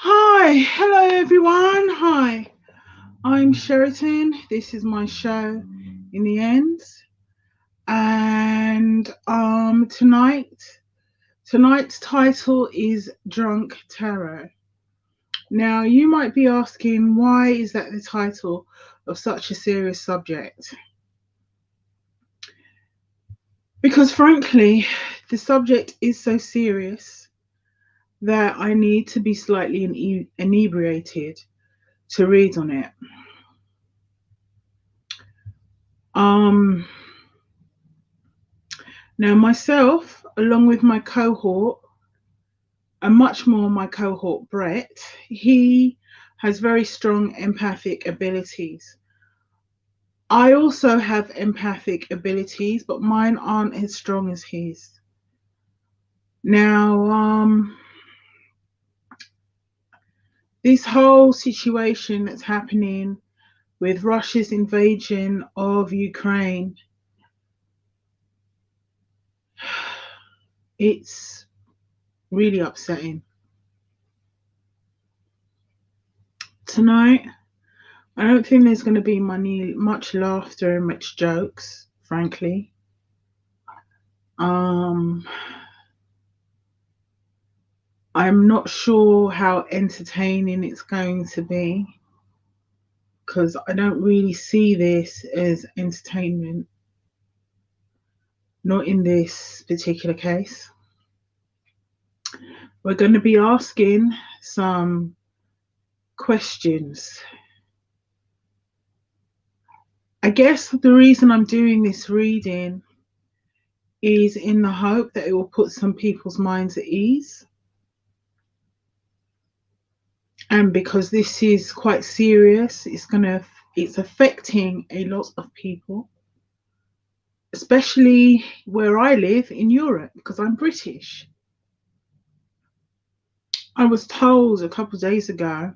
Hi, hello everyone. Hi, I'm Sheraton. This is my show in the end, and tonight's title is Drunk Tarot. Now, you might be asking, why is that the title of such a serious subject? Because frankly, the subject is so serious that I need to be slightly inebriated to read on it. Um, Now, myself, along with my cohort, and much more my cohort Bret, he has very strong empathic abilities. I also have empathic abilities, but mine aren't as strong as his. Now, this whole situation that's happening with Russia's invasion of Ukraine, it's really upsetting. Tonight, I don't think there's going to be much laughter and much jokes, frankly. Um, I'm not sure how entertaining it's going to be because I don't really see this as entertainment, not in this particular case. We're going to be asking some questions. I guess the reason I'm doing this reading is in the hope that it will put some people's minds at ease. And because this is quite serious, it's affecting a lot of people, especially where I live in Europe, because I'm British. I was told a couple of days ago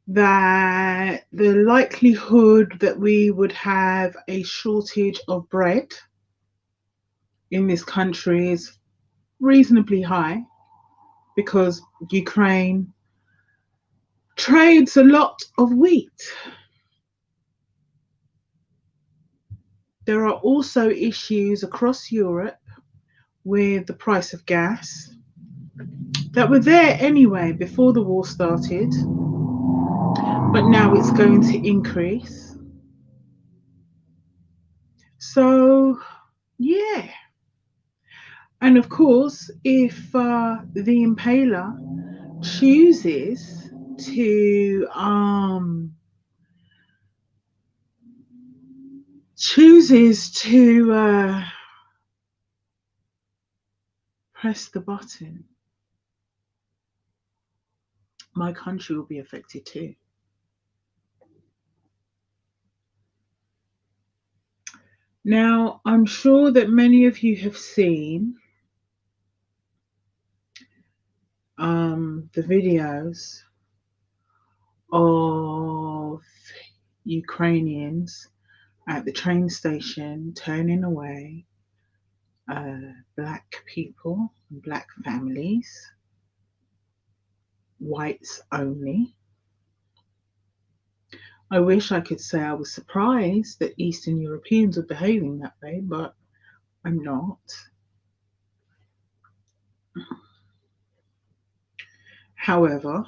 that the likelihood that we would have a shortage of bread in this country is reasonably high because Ukraine trades a lot of wheat. There are also issues across Europe with the price of gas that were there anyway before the war started, but now it's going to increase. So, yeah. And of course, if the impaler chooses to press the button, my country will be affected too. Now, I'm sure that many of you have seen the videos of Ukrainians at the train station turning away black people, black families, whites only. I wish I could say I was surprised that Eastern Europeans are behaving that way, but I'm not. However,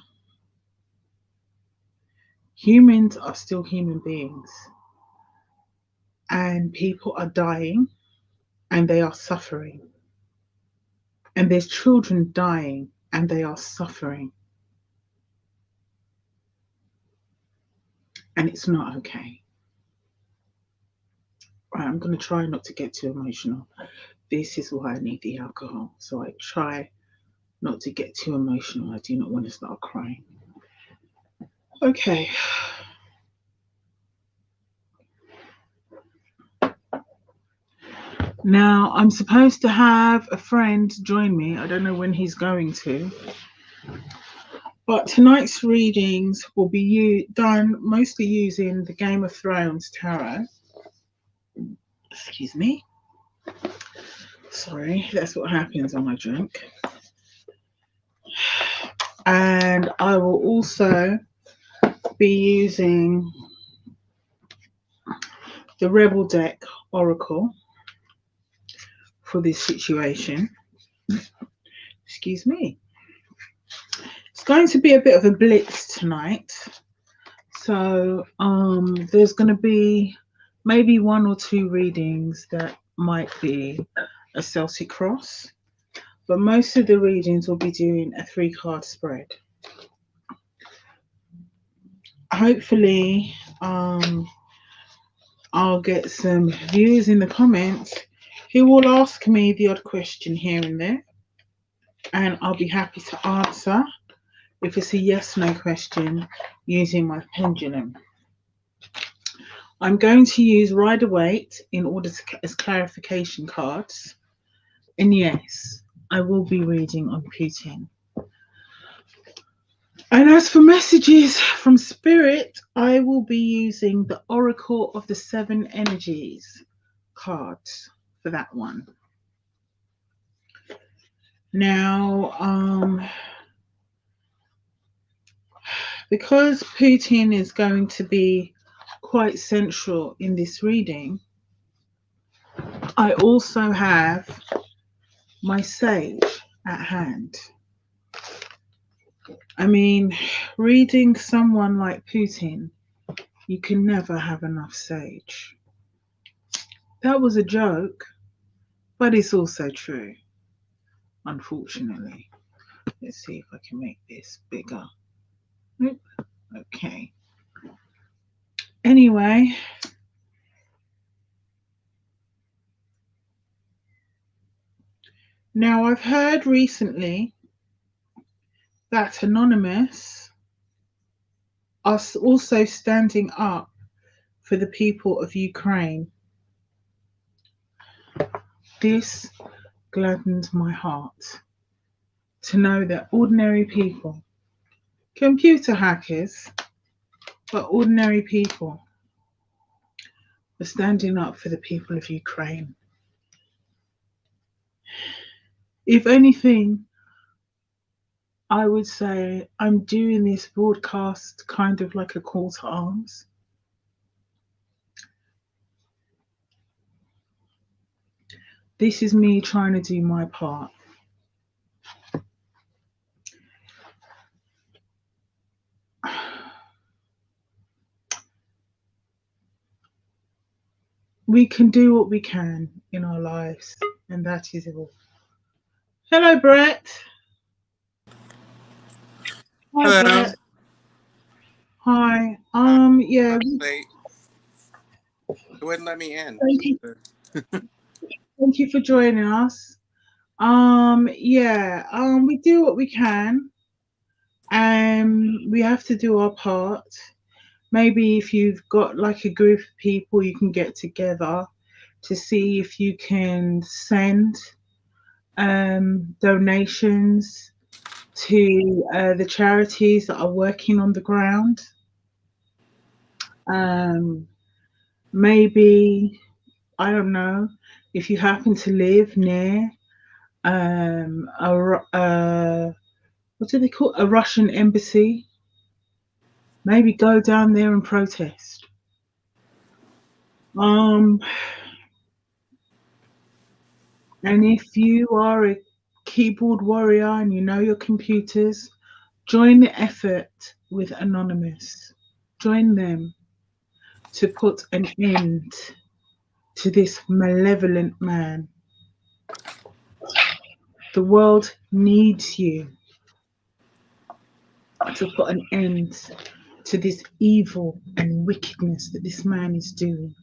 humans are still human beings, and people are dying and they are suffering. And there's children dying and they are suffering. And it's not okay. Right, I'm going to try not to get too emotional. This is why I need the alcohol. So I try not to get too emotional. I do not want to start crying. Okay. Now, I'm supposed to have a friend join me. I don't know when he's going to. But tonight's readings will be done mostly using the Game of Thrones tarot. Excuse me. Sorry, that's what happens when I drink. And I will also be using the Rebel deck Oracle for this situation. Excuse me. It's going to be a bit of a blitz tonight. So there's going to be maybe one or two readings that might be a Celtic cross, but most of the readings will be doing a 3-card spread. Hopefully, I'll get some viewers in the comments who will ask me the odd question here and there, and I'll be happy to answer if it's a yes no question using my pendulum. I'm going to use Rider Waite in order to as clarification cards. And yes, I will be reading on Putin. And as for messages from Spirit, I will be using the Oracle of the Seven Energies cards for that one. Now, because Putin is going to be quite central in this reading, I also have my sage at hand. I mean, reading someone like Putin, you can never have enough sage. That was a joke, but it's also true, unfortunately. Let's see if I can make this bigger. Okay. Anyway, now I've heard recently that Anonymous are also standing up for the people of Ukraine. This gladdens my heart to know that ordinary people, computer hackers, but ordinary people are standing up for the people of Ukraine. If anything, I would say I'm doing this broadcast kind of like a call to arms. This is me trying to do my part. We can do what we can in our lives, and that is all. Hello, Bret. Hi, Hello. Bret. Hi. Yeah. Late. It wouldn't let me in. Thank you for joining us. Yeah. We do what we can, and we have to do our part. Maybe if you've got like a group of people, you can get together to see if you can send donations to the charities that are working on the ground. Maybe, I don't know, if you happen to live near what do they call a Russian embassy, maybe go down there and protest. And if you are a keyboard warrior and you know your computers, join the effort with Anonymous. Join them to put an end to this malevolent man. The world needs you to put an end to this evil and wickedness that this man is doing.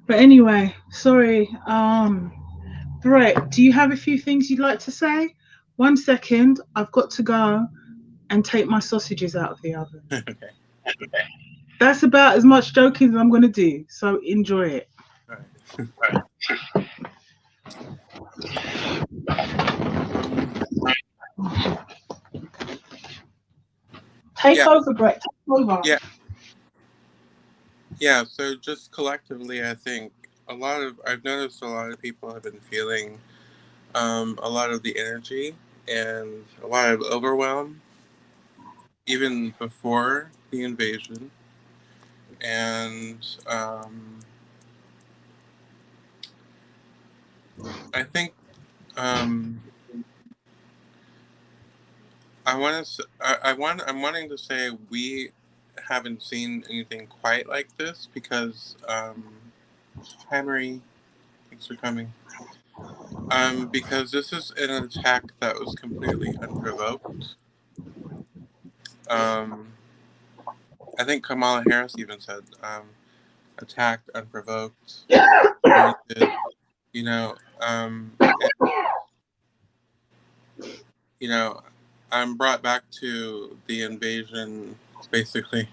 But anyway, sorry, Bret, do you have a few things you'd like to say? 1 second, I've got to go and take my sausages out of the oven. Okay. That's about as much joking as I'm going to do, so enjoy it. All right. Take over, Bret. Take over. Yeah. So just collectively, I think I've noticed a lot of people have been feeling a lot of the energy and a lot of overwhelm, even before the invasion. And I think um, I'm wanting to say we haven't seen anything quite like this because hi Marie, thanks for coming. Because this is an attack that was completely unprovoked. Um, I think Kamala Harris even said attacked, unprovoked, unwarranted. You know, and, you know, I'm brought back to the invasion, basically,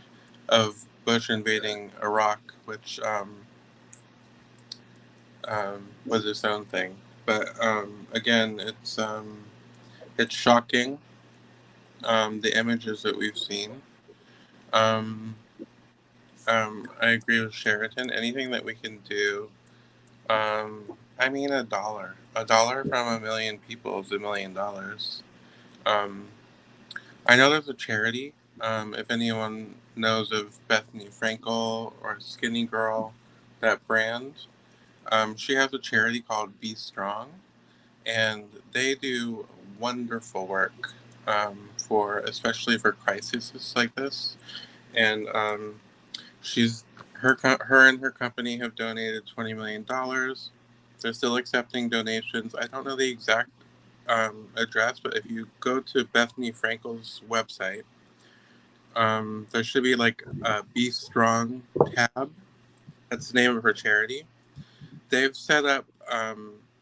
of Bush invading Iraq, which was its own thing. But again, it's shocking, the images that we've seen. Um, I agree with Sheraton. Anything that we can do. I mean, a dollar from a million people is $1 million. Um, I know there's a charity. If anyone knows of Bethany Frankel or Skinny Girl, that brand, she has a charity called Be Strong, and they do wonderful work for, especially for crises like this. And she's her and her company have donated $20 million. They're still accepting donations. I don't know the exact address, but if you go to Bethany Frankel's website, there should be like a Be Strong tab. That's the name of her charity. They've set up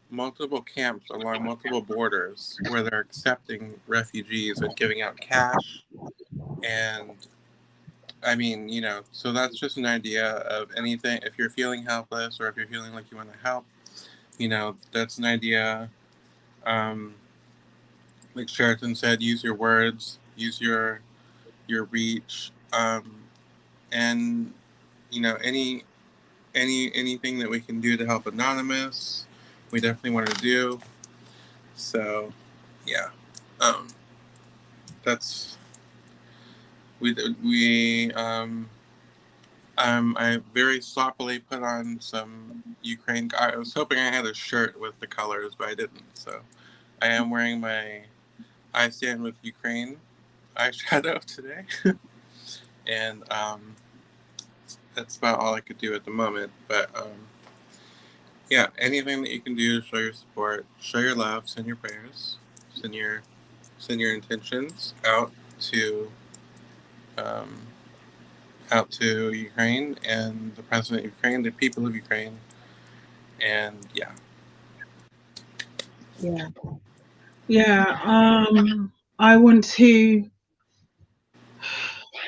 multiple camps along multiple borders where they're accepting refugees and giving out cash. And I mean, so that's just an idea of anything. If you're feeling helpless or if you're feeling like you want to help, that's an idea. Um, like Sheraton said, use your words, use your reach, and anything that we can do to help Anonymous, we definitely want to do. So, yeah, um, that's I very sloppily put on some Ukraine. I was hoping I had a shirt with the colors, but I didn't. So, I am wearing my I Stand with Ukraine eyeshadow today, and that's about all I could do at the moment. But yeah, anything that you can do to show your support, show your love, send your prayers, send your intentions to um, out to Ukraine and the president of Ukraine, the people of Ukraine, and yeah. I want to,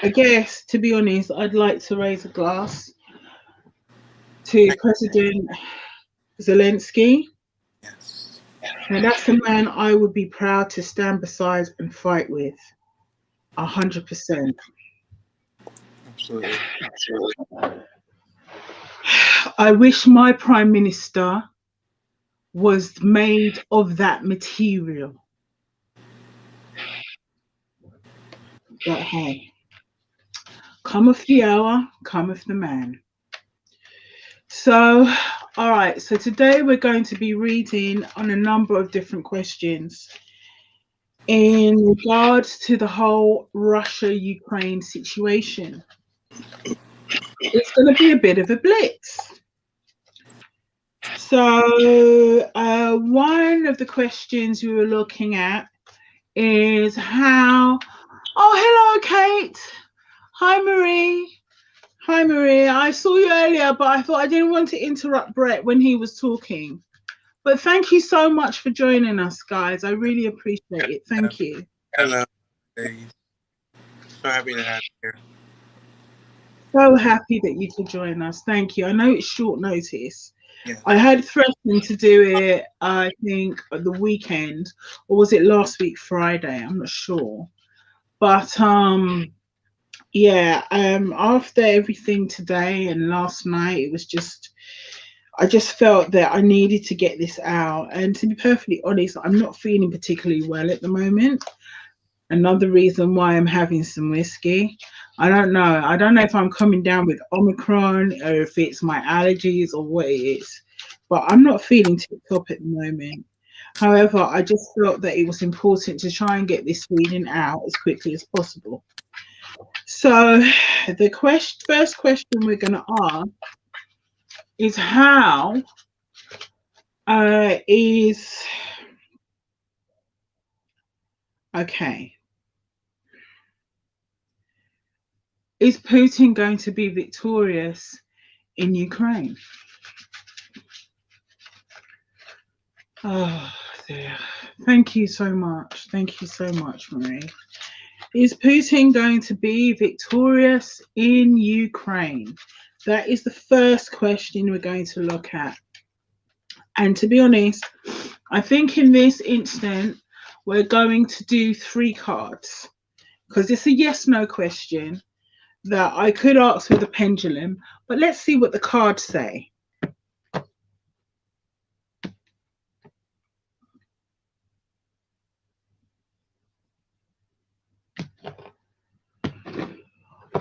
I guess, to be honest, I'd like to raise a glass to President Zelensky. Yes. And that's the man I would be proud to stand beside and fight with. 100%. Absolutely. I wish my prime minister was made of that material. But hey, cometh the hour, cometh the man. So, all right. So today we're going to be reading on a number of different questions in regards to the whole Russia-Ukraine situation. It's going to be a bit of a blitz. So, one of the questions we were looking at is how. Oh, hello, Kate. Hi, Marie. Hi, Marie. I saw you earlier, but I thought I didn't want to interrupt Bret when he was talking. But thank you so much for joining us, guys. I really appreciate it. Thank you. Hello, ladies. So happy to have you here. So happy that you could join us. Thank you. I know it's short notice. Yes. I had threatened to do it, I think, the weekend, or was it last week, Friday? I'm not sure. But yeah, after everything today and last night, it was just, I just felt that I needed to get this out. And to be perfectly honest, I'm not feeling particularly well at the moment. Another reason why I'm having some whiskey. I don't know. I don't know if I'm coming down with Omicron or if it's my allergies or what it is. But I'm not feeling tip top at the moment. However, I just felt that it was important to try and get this reading out as quickly as possible. So, the first question we're going to ask is how is okay. Is Putin going to be victorious in Ukraine? Oh, dear. Thank you so much. Thank you so much, Marie. Is Putin going to be victorious in Ukraine? That is the first question we're going to look at. And to be honest, I think in this instant, we're going to do 3 cards because it's a yes no question that I could ask with a pendulum, but let's see what the cards say.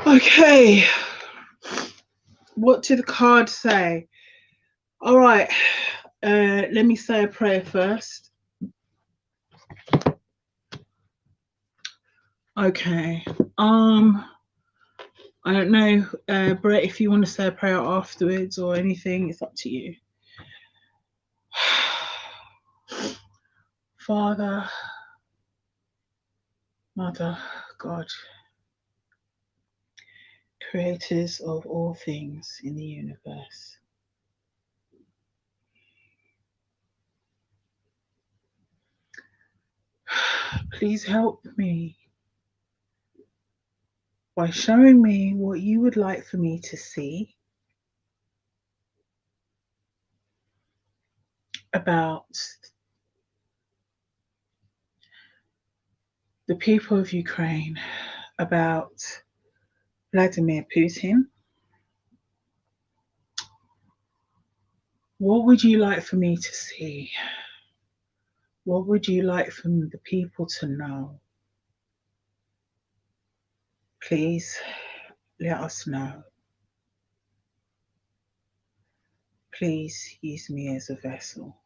Okay, what do the cards say? All right, let me say a prayer first. Okay, I don't know, Brett, if you want to say a prayer afterwards or anything, it's up to you. Father, Mother, God, creators of all things in the universe. Please help me by showing me what you would like for me to see about the people of Ukraine, about Vladimir Putin. What would you like for me to see? What would you like for the people to know? Please let us know. Please use me as a vessel.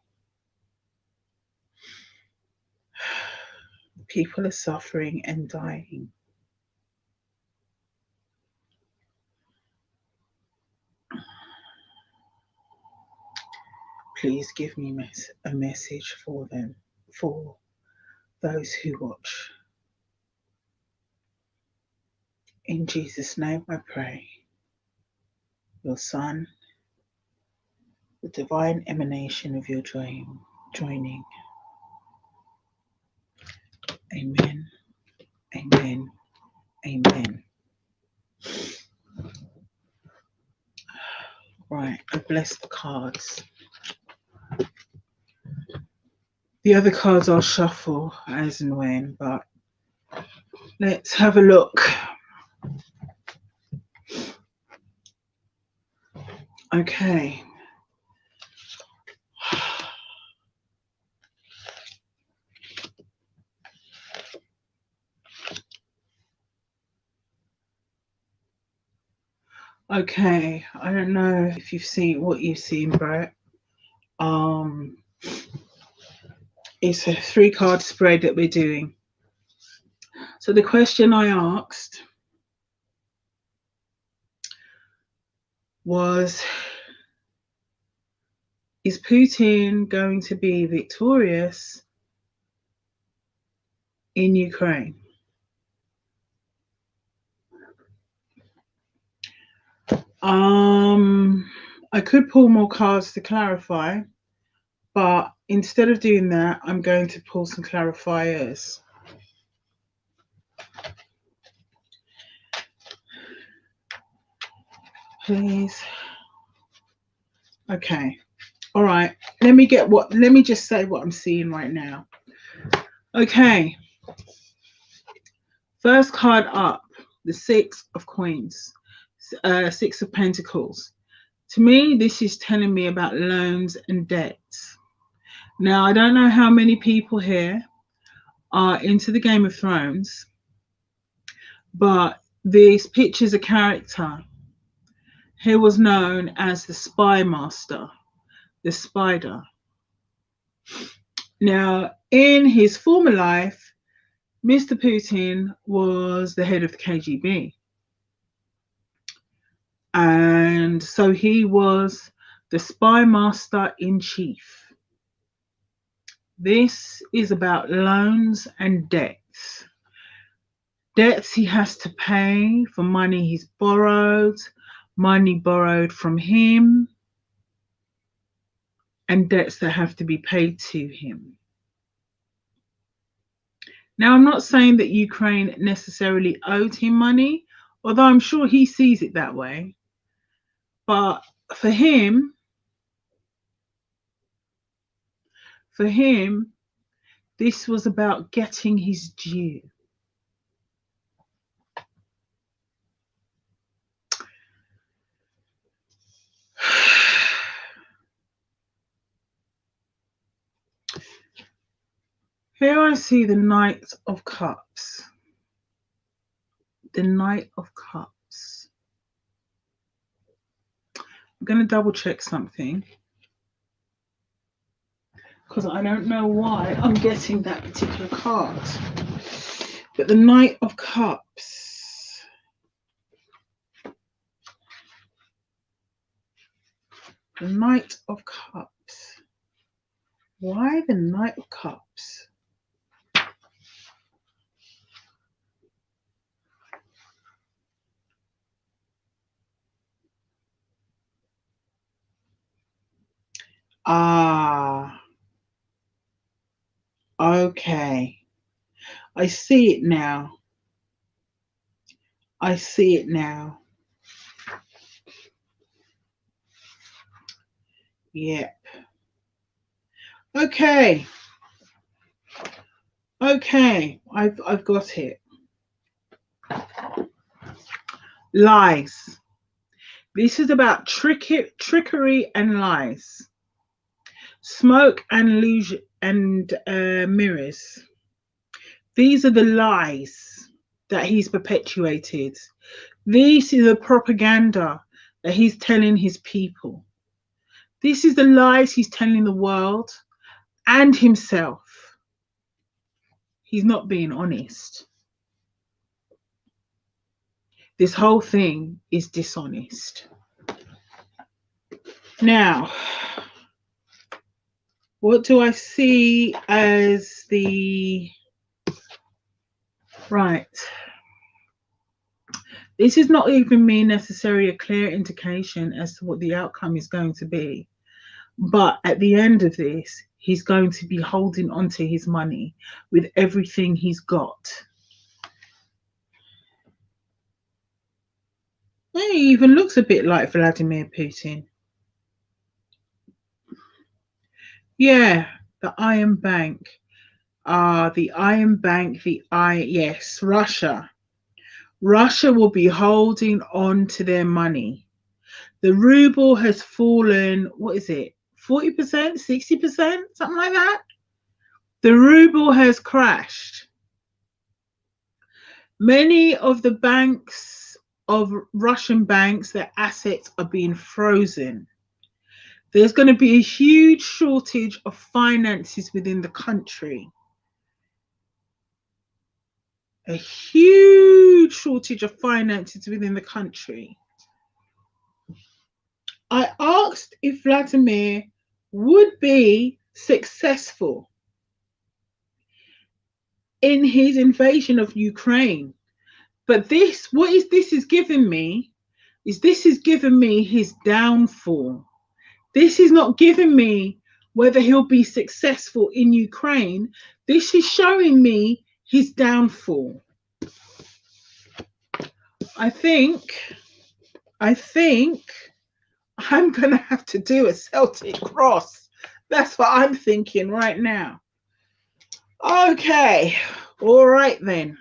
People are suffering and dying. Please give me a message for them, for those who watch. In Jesus' name I pray. Your Son, the divine emanation of your joining. Amen. Amen. Amen. Right, I bless the cards. The other cards I'll shuffle as and when, but let's have a look. Okay. Okay, I don't know if you've seen what you've seen, Brett. It's a 3-card spread that we're doing. So the question I asked was, is Putin going to be victorious in Ukraine? I could pull more cards to clarify, but instead of doing that, I'm going to pull some clarifiers. Please. Okay. All right. Let me just say what I'm seeing right now. Okay. First card up, the 6 of coins, 6 of pentacles. To me, this is telling me about loans and debts. Now, I don't know how many people here are into the Game of Thrones, but this picture's a character. He was known as the Spy Master, the Spider. Now, in his former life, Mr. Putin was the head of the KGB. And so he was the Spy Master in Chief. This is about loans and debts. Debts he has to pay for money he's borrowed, money borrowed from him, and debts that have to be paid to him. Now, I'm not saying that Ukraine necessarily owed him money, although I'm sure he sees it that way. But for him, this was about getting his due. Here I see the Knight of Cups. The Knight of Cups. I'm going to double check something, because I don't know why I'm getting that particular card. But the Knight of Cups. The Knight of Cups. Why the Knight of Cups? Ah, okay. I see it now. I see it now. Yep. Okay. Okay, I've got it. Lies. This is about trickery and lies. Smoke and illusion and mirrors. These are the lies that he's perpetuated. This is the propaganda that he's telling his people. This is the lies he's telling the world and himself. He's not being honest. This whole thing is dishonest. Now, what do I see as the right? This is not giving me necessarily a clear indication as to what the outcome is going to be. But at the end of this, he's going to be holding on to his money with everything he's got. He even looks a bit like Vladimir Putin. Yeah, the Iron Bank. The Iron Bank, yes, Russia. Russia will be holding on to their money. The ruble has fallen, what is it, 40%, 60%, something like that? The ruble has crashed. Many of the banks, of Russian banks, their assets are being frozen. There's going to be a huge shortage of finances within the country. A huge shortage of finances within the country. I asked if Vladimir would be successful in his invasion of Ukraine. But this, what is this is giving me, is this is giving me his downfall. This is not giving me whether he'll be successful in Ukraine. This is showing me his downfall. I think I'm going to have to do a Celtic cross. That's what I'm thinking right now. Okay, all right then.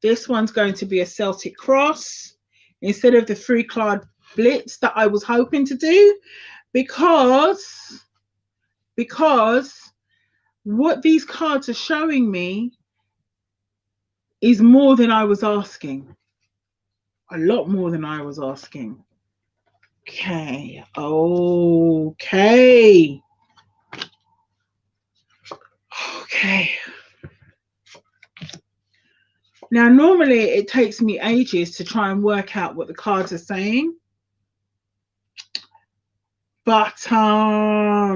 This one's going to be a Celtic cross. Instead of the three card splits that I was hoping to do, because what these cards are showing me is more than I was asking. A lot more than I was asking. Okay. Okay. Okay. Now, normally it takes me ages to try and work out what the cards are saying. But I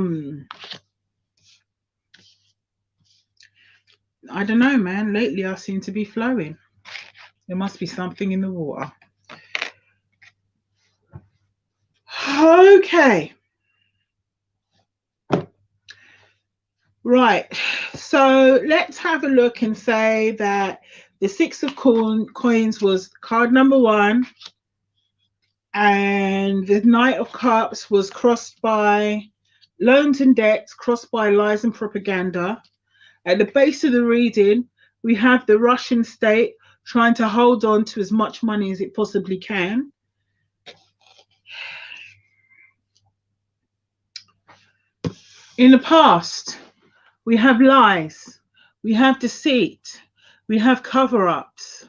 don't know, man. Lately I seem to be flowing. There must be something in the water. Okay. Right. So let's have a look and say that the Six of Coins was card number 1, and the Knight of Cups was crossed by loans and debts, crossed by lies and propaganda. At the base of the reading, we have the Russian state trying to hold on to as much money as it possibly can. In the past, we have lies, we have deceit, we have cover-ups,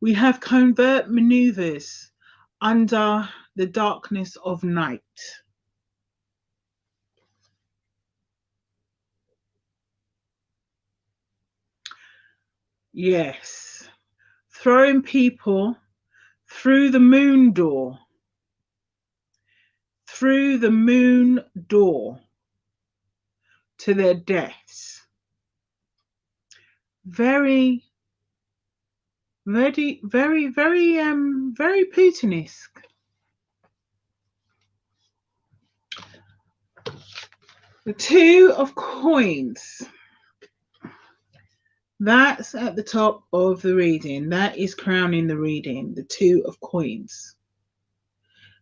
we have covert maneuvers under the darkness of night. Yes, throwing people through the moon door. Through the moon door to their deaths. Very Putinesque. The Two of Coins. That's at the top of the reading. That is crowning the reading. The Two of Coins.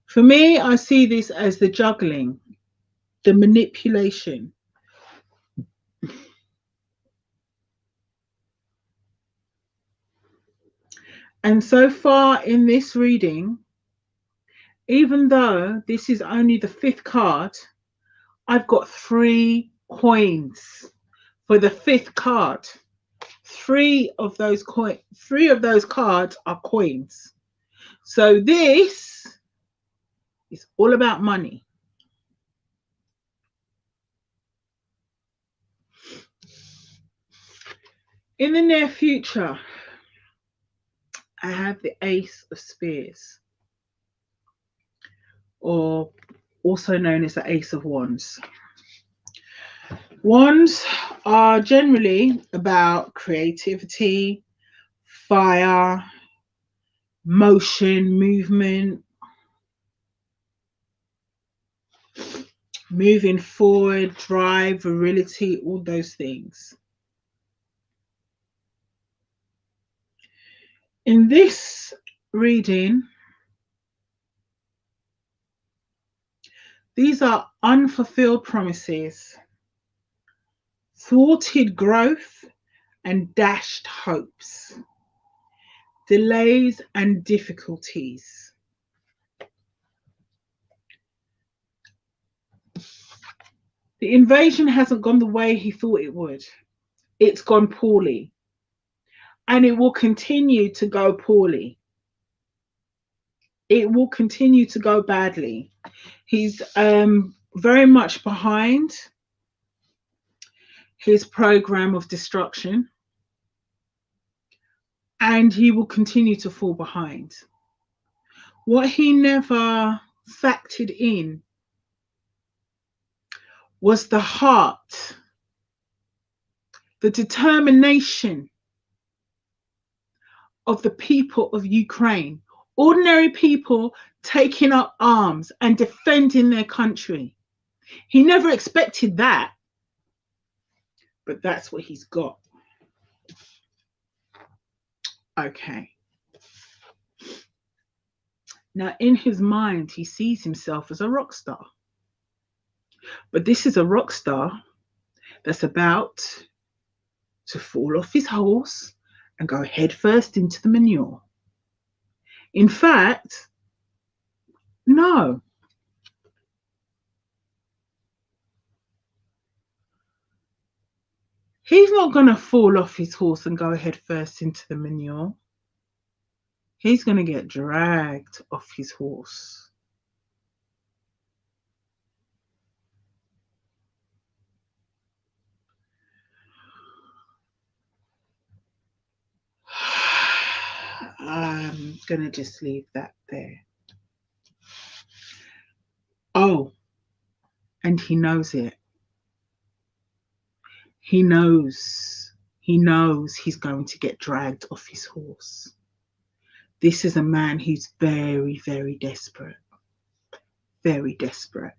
For me, I see this as the juggling, the manipulation. And so far in this reading, even though this is only the 5th card, I've got 3 coins for the 5th card. 3 of those cards are coins. So this is all about money. In the near future, I have the Ace of Spears, or also known as the Ace of Wands. Wands are generally about creativity, fire, motion, movement, moving forward, drive, virility, all those things. In this reading, these are unfulfilled promises, thwarted growth and dashed hopes, delays and difficulties. The invasion hasn't gone the way he thought it would. It's gone poorly. And it will continue to go poorly. It will continue to go badly. He's very much behind his program of destruction, and he will continue to fall behind. What he never factored in was the heart, the determination of the people of Ukraine, ordinary people taking up arms and defending their country. He never expected that, but that's what he's got. Okay. Now, in his mind, he sees himself as a rock star. But this is a rock star that's about to fall off his horse and go headfirst into the manure. In fact, No. He's not going to fall off his horse and go head first into the manure. He's going to get dragged off his horse. I'm going to just leave that there. Oh, and he knows it. He knows. He knows he's going to get dragged off his horse. This is a man who's very, very desperate. Very desperate.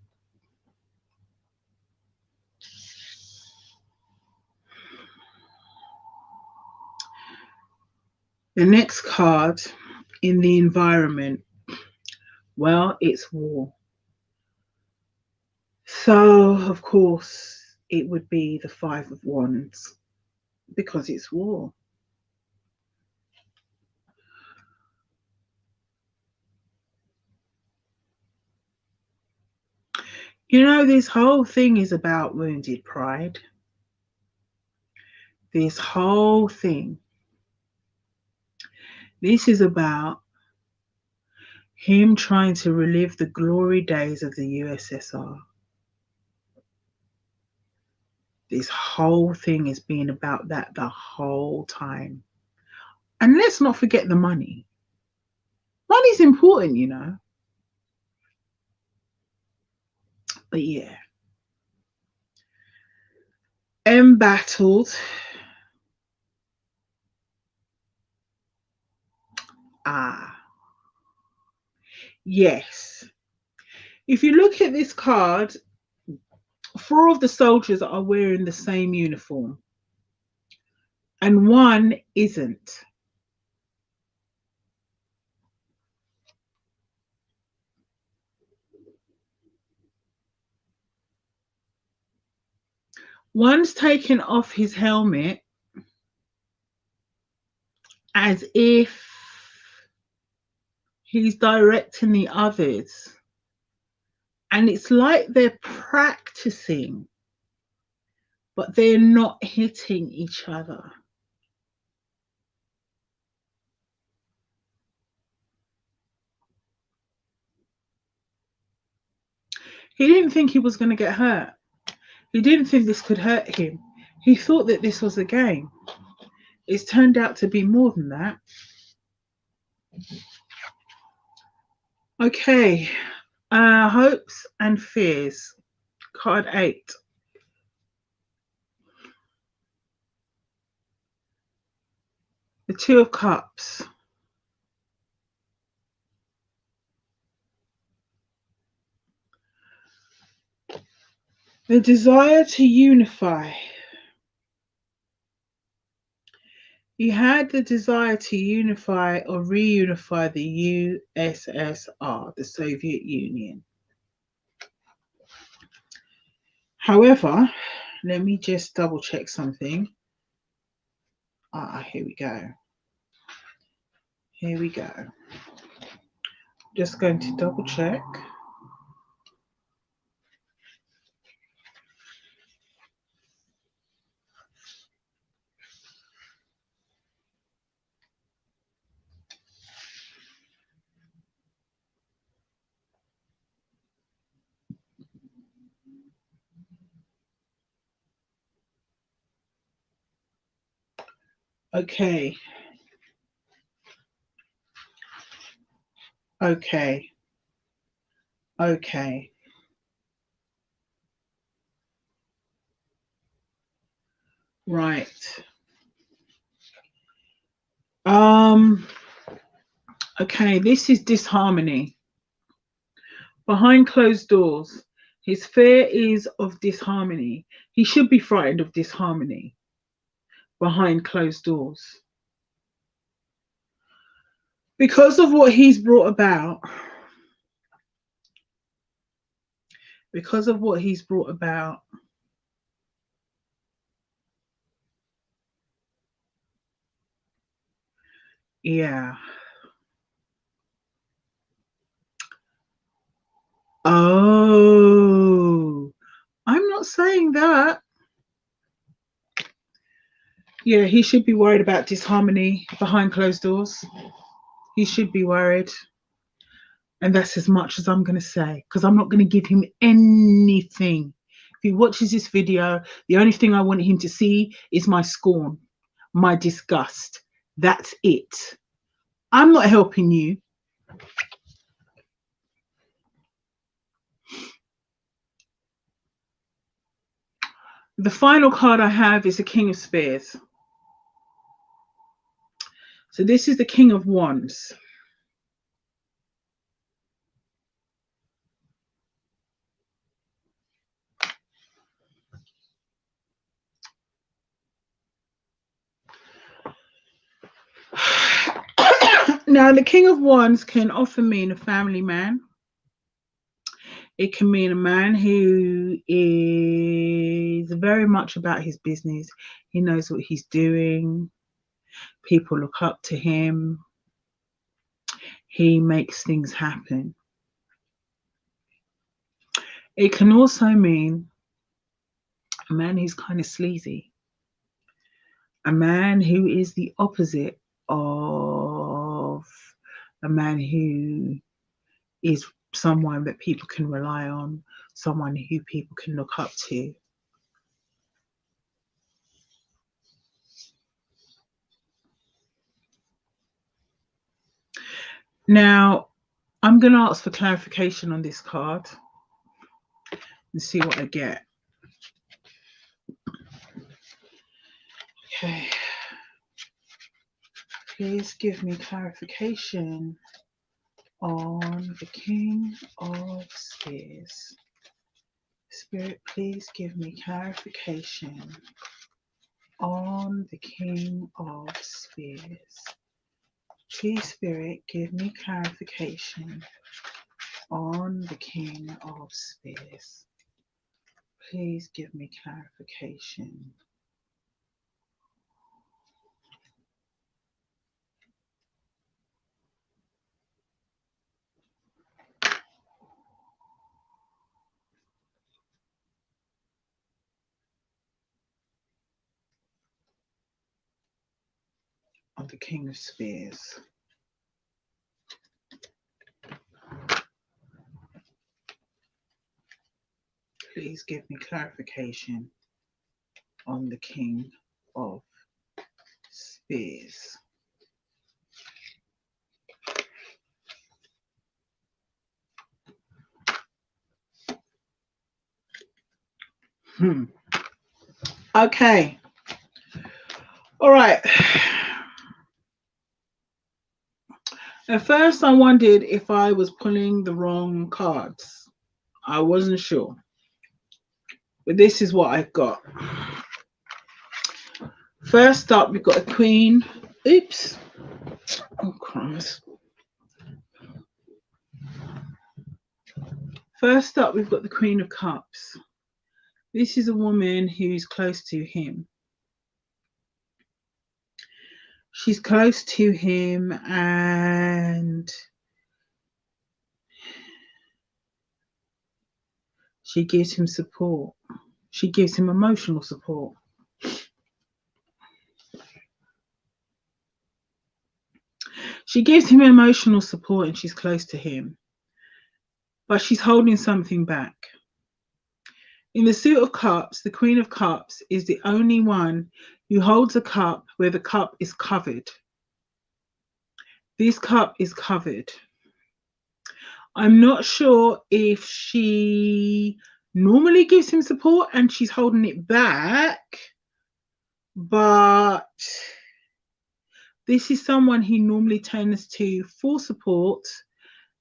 The next card in the environment, well, it's war. So, of course, it would be the Five of Wands because it's war. You know, this whole thing is about wounded pride. This whole thing. This is about him trying to relive the glory days of the USSR. This whole thing has been about that the whole time. And let's not forget the money. Money's important, you know. But yeah. Embattled. Ah, yes. If you look at this card, four of the soldiers are wearing the same uniform, and one isn't. One's taken off his helmet as if he's directing the others. And it's like they're practicing, but they're not hitting each other. He didn't think he was going to get hurt. He didn't think this could hurt him. He thought that this was a game. It's turned out to be more than that. Okay, hopes and fears. Card 8. The Two of Cups. The desire to unify. He had the desire to unify or reunify the USSR, the Soviet Union. However, let me just double check something. Here we go. Here we go. Just going to double check. Okay. Okay. Okay. Right. Okay, this is disharmony. Behind closed doors, his fear is of disharmony. He should be frightened of disharmony behind closed doors. Because of what he's brought about, because of what he's brought about, yeah. Oh, I'm not saying that. Yeah, he should be worried about disharmony behind closed doors. He should be worried. And that's as much as I'm going to say, because I'm not going to give him anything. If he watches this video, the only thing I want him to see is my scorn, my disgust. That's it. I'm not helping you. The final card I have is the King of Spears. So this is the King of Wands. Now, the King of Wands can often mean a family man. It can mean a man who is very much about his business. He knows what he's doing. People look up to him. He makes things happen. It can also mean a man who's kind of sleazy. A man who is the opposite of a man who is someone that people can rely on, someone who people can look up to. Now, I'm going to ask for clarification on this card and see what I get. Okay. Please give me clarification on the King of Spears. Spirit, please give me clarification on the King of Spears. Please, Spirit, give me clarification on the King of Spears. Please give me clarification. On the King of Spears. Please give me clarification on the King of Spears. Okay. All right. At first, I wondered if I was pulling the wrong cards. I wasn't sure. But this is what I've got. First up, we've got a Queen. Oops. Oh, crumbs. First up, we've got the Queen of Cups. This is a woman who's close to him. She's close to him and she gives him support. She gives him emotional support. She gives him emotional support and she's close to him. But she's holding something back. In the Suit of Cups, the Queen of Cups is the only one who holds a cup where the cup is covered. This cup is covered. I'm not sure if she normally gives him support and she's holding it back, but this is someone he normally tends to for support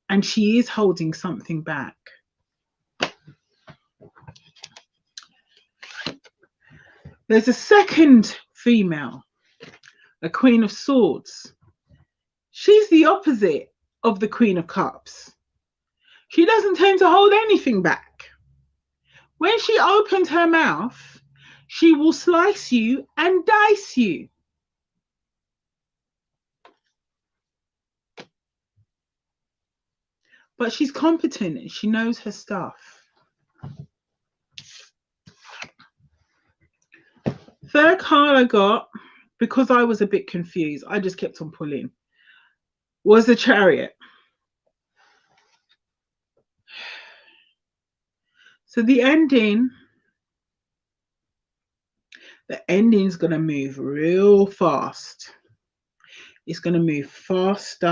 and she is holding something back. There's a second female, a Queen of Swords. She's the opposite of the Queen of Cups. She doesn't tend to hold anything back. When she opens her mouth, she will slice you and dice you. but she's competent and she knows her stuff. Third card I got, because I was a bit confused, I just kept on pulling, was the Chariot. So the ending's going to move real fast. It's going to move faster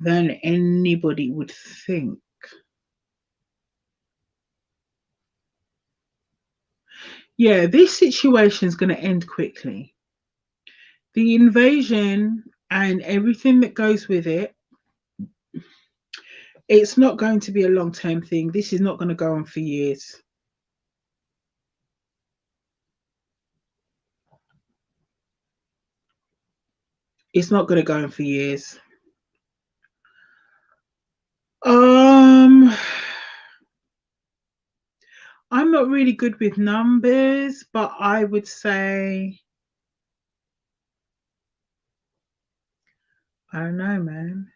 than anybody would think. Yeah, this situation is going to end quickly. The invasion and everything that goes with it, it's not going to be a long-term thing. This is not going to go on for years. It's not going to go on for years. I'm not really good with numbers, but I would say, I don't know, man.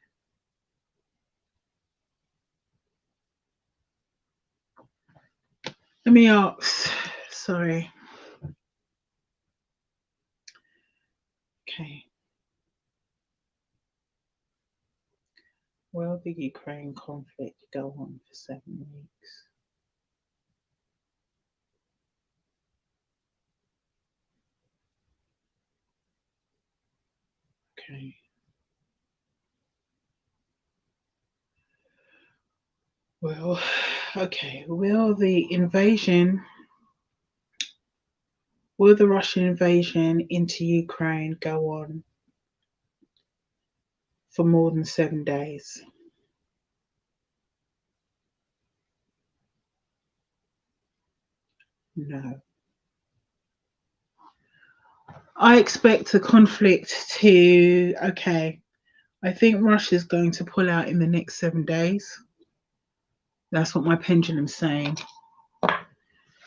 Let me ask. Sorry. Okay. Will the Ukraine conflict go on for 7 weeks? Okay. Well, okay. Will the Russian invasion into Ukraine go on for more than 7 days? No. I expect the conflict to, okay, I think Russia's going to pull out in the next 7 days. That's what my pendulum's saying.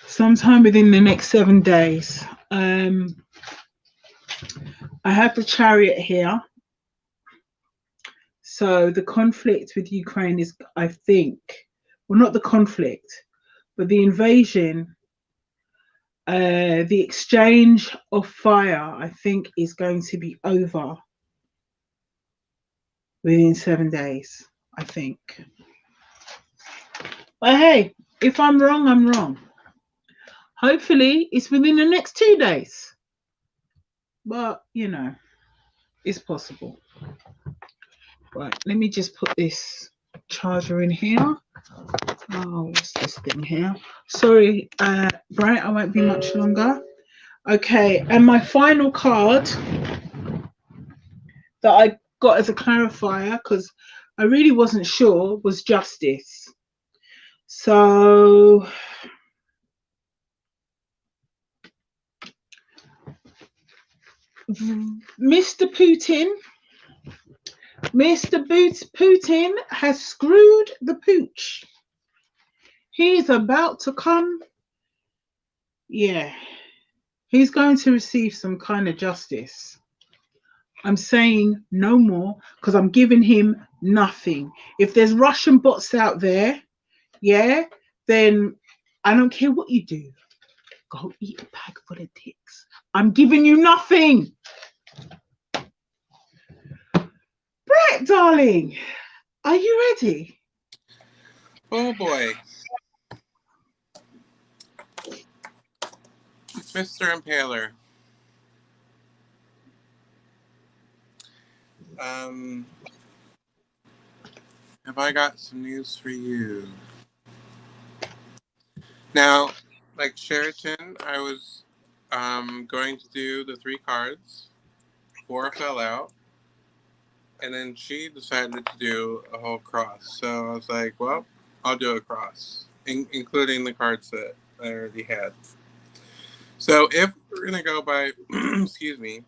Sometime within the next 7 days. I have the Chariot here. So the conflict with Ukraine is, I think, well, not the conflict, but the invasion, the exchange of fire, I think, is going to be over within 7 days, I think. But hey, if I'm wrong, I'm wrong. Hopefully, it's within the next 2 days. But, you know, it's possible. Right, let me just put this charger in here. Oh, what's this thing here? Sorry, Bret, I won't be much longer. Okay, and my final card that I got as a clarifier, because I really wasn't sure, was Justice. So Mr. Putin has screwed the pooch. He's about to come. Yeah, he's going to receive some kind of justice. I'm saying no more because I'm giving him nothing. If there's Russian bots out there, yeah, then I don't care what you do. Go eat a bag full of dicks. I'm giving you nothing. Bret, darling, are you ready? Oh boy. Mr. Impaler. Have I got some news for you? Now, like Sheraton, I was going to do the 3 cards. 4 fell out. And then she decided to do a whole cross. So I was like, well, I'll do a cross, including the cards that I already had. So if we're going to go by, excuse me,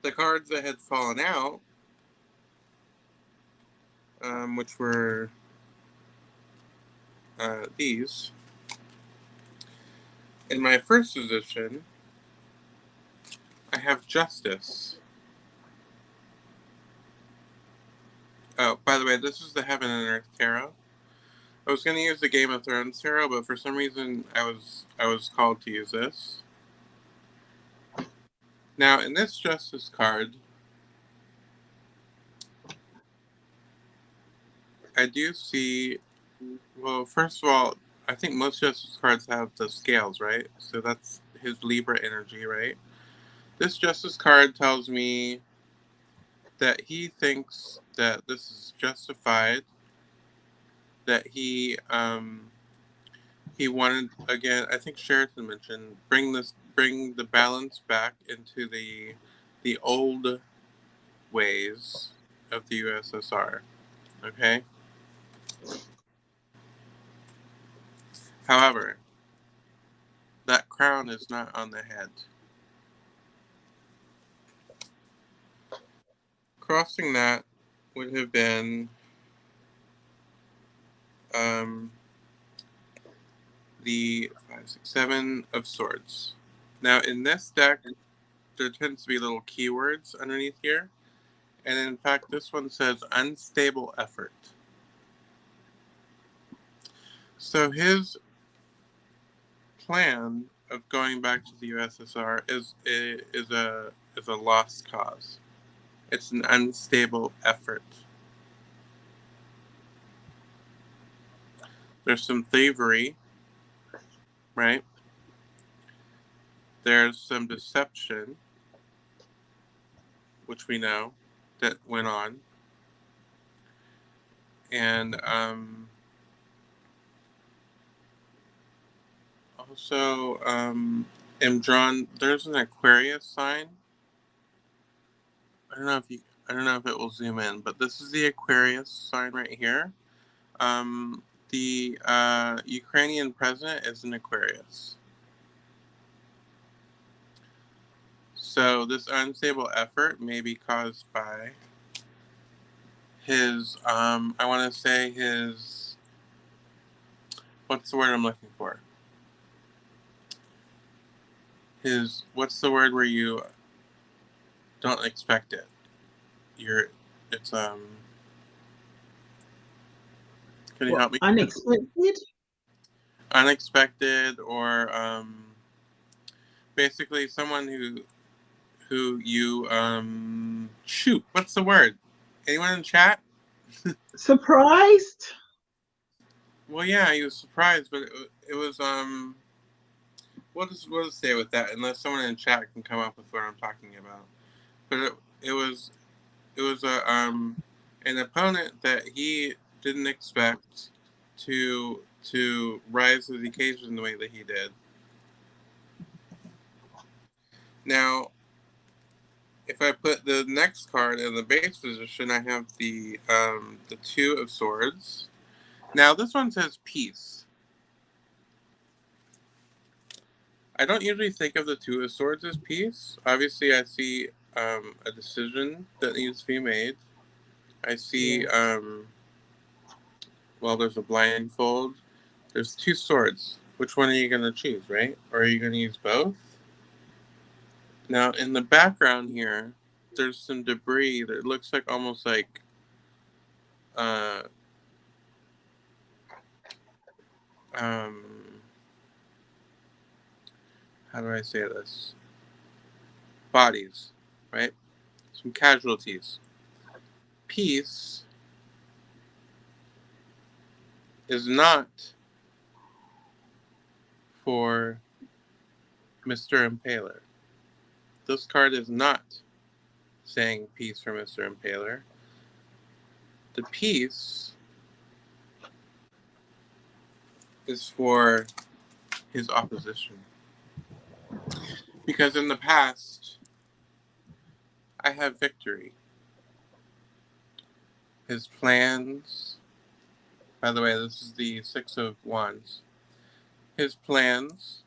the cards that had fallen out, which were these. In my first position, I have Justice. Oh, by the way, this is the Heaven and Earth Tarot. I was going to use the Game of Thrones Tarot, but for some reason I was called to use this. Now, in this Justice card, I do see, well, first of all, I think most Justice cards have the scales, right? So that's his Libra energy, right? This Justice card tells me that he thinks that this is justified, that he wanted, again, I think Sheraton mentioned, bring the balance back into the old ways of the USSR. Okay? However, that crown is not on the head. Crossing that would have been the 5, 6, 7 of swords. Now, in this deck, there tends to be little keywords underneath here. And in fact, this one says unstable effort. So his plan of going back to the USSR is a lost cause. It's an unstable effort. There's some thievery, right? There's some deception, which we know that went on, and also am drawn. There's an Aquarius sign. I don't know if it will zoom in, but this is the Aquarius sign right here. The Ukrainian president is an Aquarius. So this unstable effort may be caused by his, I want to say his, what's the word I'm looking for? His, what's the word where you don't expect it? It's, can you help me? Unexpected? Unexpected, or, basically someone who you, shoot, what's the word? Anyone in chat? Surprised? Well, yeah, he was surprised, but it was, we'll just stay with that, unless someone in chat can come up with what I'm talking about. But it was an opponent that he didn't expect to rise to the occasion the way that he did. Now, if I put the next card in the base position, I have the Two of Swords. Now, this one says peace. I don't usually think of the Two of Swords as peace. Obviously, I see a decision that needs to be made. I see, well, there's a blindfold. There's two swords. Which one are you going to choose, right? Or are you going to use both? Now, in the background here, there's some debris that looks like almost like uh, um, how do I say this? Bodies, right? Some casualties. Peace is not for Mr. Impaler. This card is not saying peace for Mr. Impaler. The peace is for his opposition. Because in the past, I have victory. His plans, by the way, this is the Six of Wands. His plans,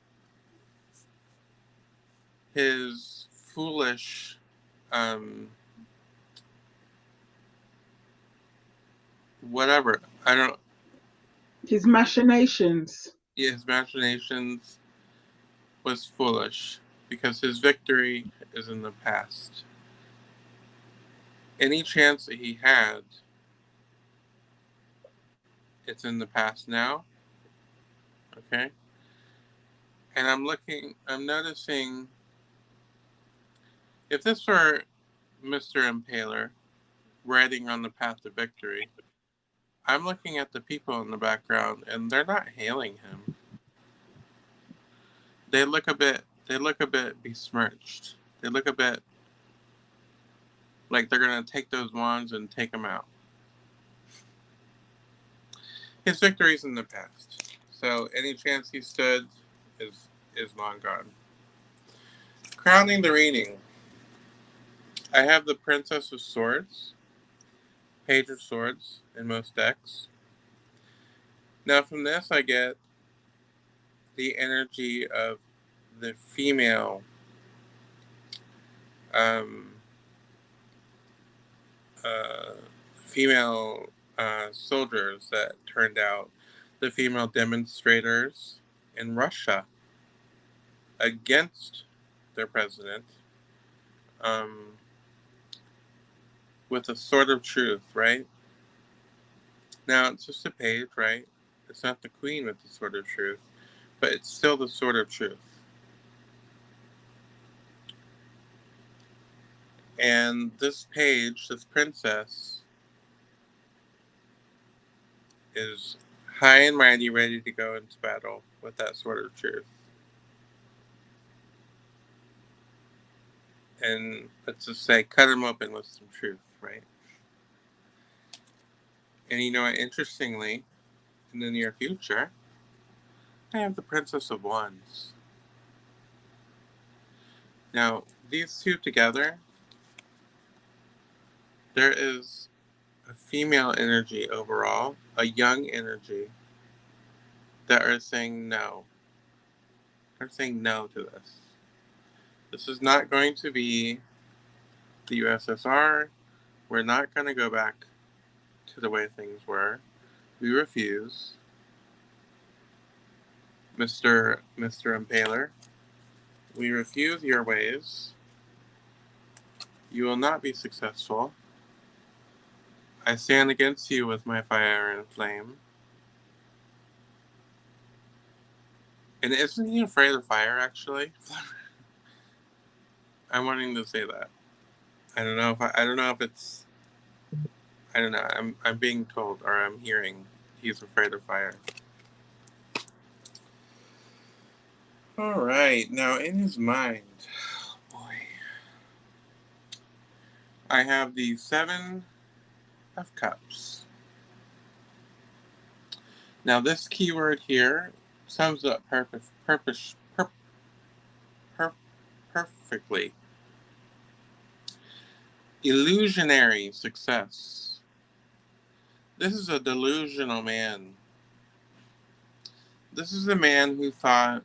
his foolish, whatever, I don't, His machinations. his machinations was foolish because his victory is in the past. Any chance that he had It's in the past now. Okay. And I'm noticing if this were Mr. Impaler riding on the path to victory, I'm looking at the people in the background and they're not hailing him. They look a bit besmirched. They look a bit like they're gonna take those wands and take him out. His victory's in the past. So any chance he stood is long gone. Crowning the reading. I have the Princess of Swords, Page of Swords in most decks. Now from this I get the energy of the um, uh, female soldiers that turned out, the female demonstrators in Russia against their president, um, with a sword of truth, right? Now it's just a page, right? It's not the queen with the sword of truth, but it's still the sword of truth. And this page, this princess, is high and mighty, ready to go into battle with that sword of truth. And let's just say, cut him open with some truth, right? And you know what? Interestingly, in the near future, I have the Princess of Wands. Now, these two together, there is a female energy overall, a young energy, that are saying no. They're saying no to this. This is not going to be the USSR. We're not going to go back to the way things were. We refuse. Mr. Impaler, we refuse your ways. You will not be successful. I stand against you with my fire and flame. And isn't he afraid of fire, actually? I'm wanting to say that. I don't know if it's. I don't know. I'm being told, or I'm hearing, he's afraid of fire. All right. Now, in his mind, oh boy, I have the Seven of Cups. Now, this keyword here sums up perfectly. Illusionary success. This is a delusional man. This is a man who thought,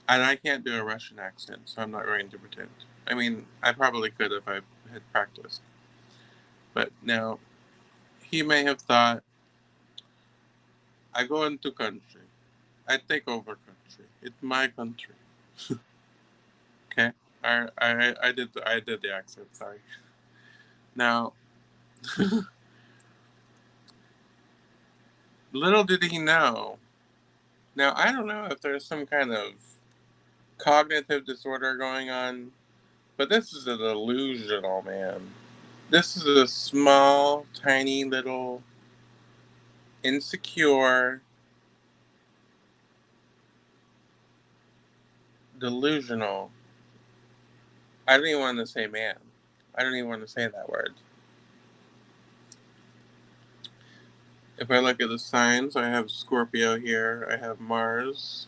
and I can't do a Russian accent, so I'm not going to pretend. I mean, I probably could if I had practiced. But now, he may have thought, I go into country. I take over country. It's my country. Okay? I did the accent, sorry. Now, little did he know. Now, I don't know if there's some kind of cognitive disorder going on, but this is a delusional man. This is a small, tiny, little, insecure, delusional. I don't even want to say man. I don't even want to say that word. If I look at the signs, I have Scorpio here. I have Mars.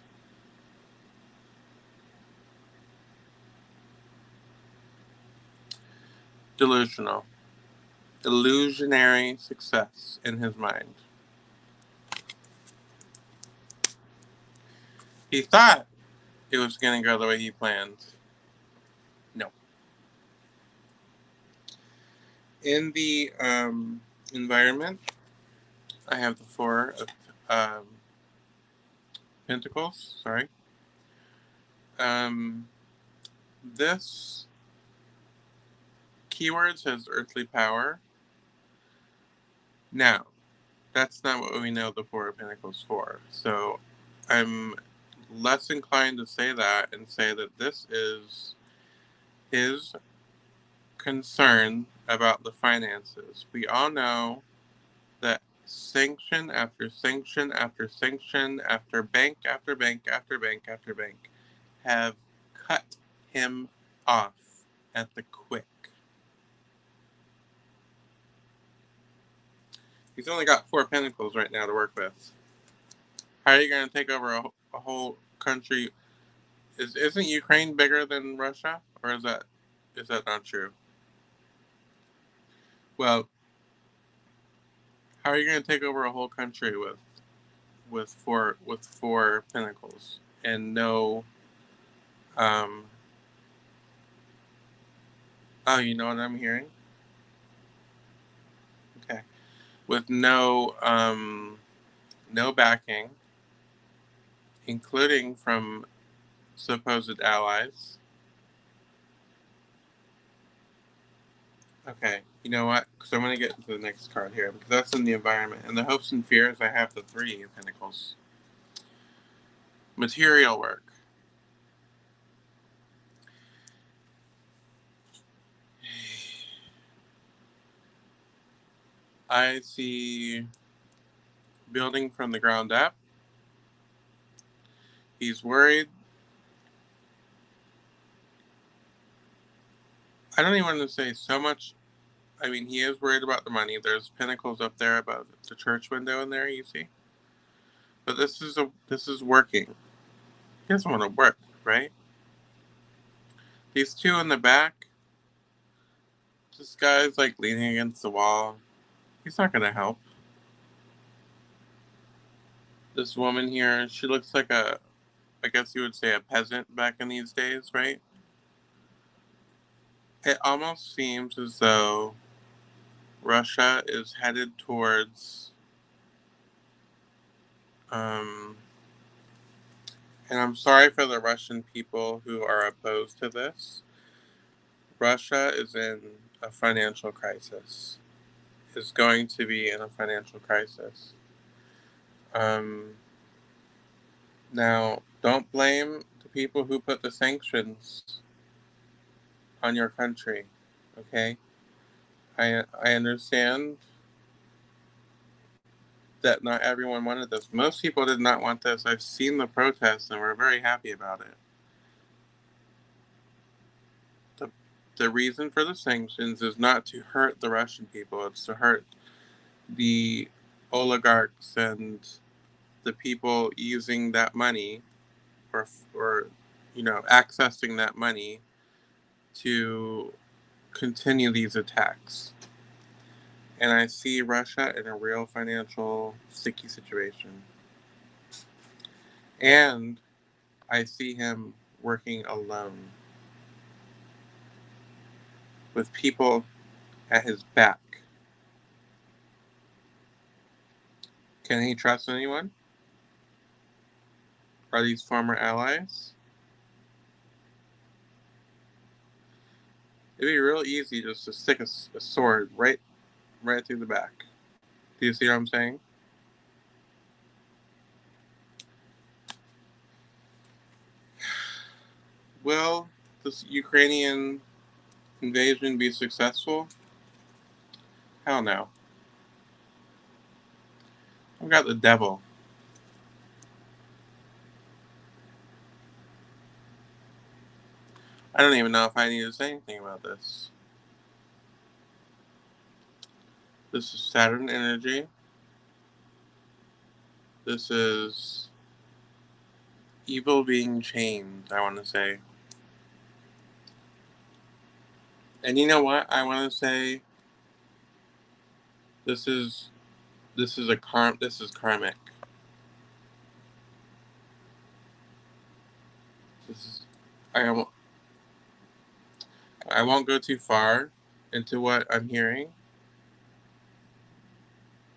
Delusional. Illusionary success in his mind. He thought it was going to go the way he planned. No. In the environment, I have the Four of Pentacles. Sorry. This keyword says earthly power. Now, That's not what we know the Four of Pentacles for. So I'm less inclined to say that and say that this is his concern about the finances. We all know that sanction after sanction after sanction after bank after bank after bank after bank have cut him off at the quick. He's only got Four Pentacles right now to work with. How are you going to take over a whole country? Isn't Ukraine bigger than Russia, or is that not true? Well, how are you going to take over a whole country with four pentacles and no um? Oh, you know what I'm hearing? Okay, with no backing, including from supposed allies. Okay, you know what? Because I'm going to get into the next card here because that's in the environment and the hopes and fears. I have the Three of Pentacles. Material work. I see building from the ground up. He's worried. I don't even want to say so much. I mean, he is worried about the money. There's pentacles up there above the church window in there, you see. But this is working. He doesn't want to work, right? These two in the back. This guy's like leaning against the wall. He's not gonna help. This woman here, she looks like I guess you would say a peasant back in these days, right? It almost seems as though Russia is headed towards, um, and I'm sorry for the Russian people who are opposed to this. Russia is in a financial crisis, is going to be in a financial crisis. Um, Now, don't blame the people who put the sanctions on your country, okay? I understand that not everyone wanted this. Most people did not want this. I've seen the protests and we're very happy about it. The, the reason for the sanctions is not to hurt the Russian people, it's to hurt the oligarchs and the people using that money or accessing that money to continue these attacks. And I see Russia in a real financial sticky situation. And I see him working alone with people at his back. Can he trust anyone? Are these former allies? It'd be real easy just to stick a sword right through the back. Do you see what I'm saying? Will this Ukrainian invasion be successful? Hell no. I've got the devil. I don't even know if I need to say anything about this. This is Saturn energy. This is evil being chained, I want to say. And you know what? I want to say this is this is karmic. This is I won't I won't go too far into what I'm hearing,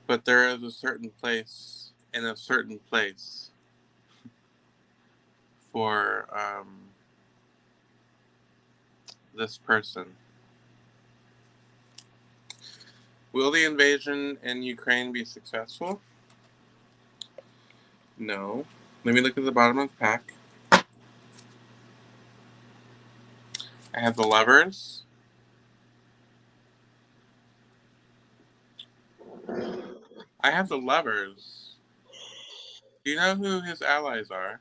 but there is a certain place in a certain place for this person. Will the invasion in Ukraine be successful? No. Let me look at the bottom of the pack. I have the Lovers. I have the Lovers. Do you know who his allies are?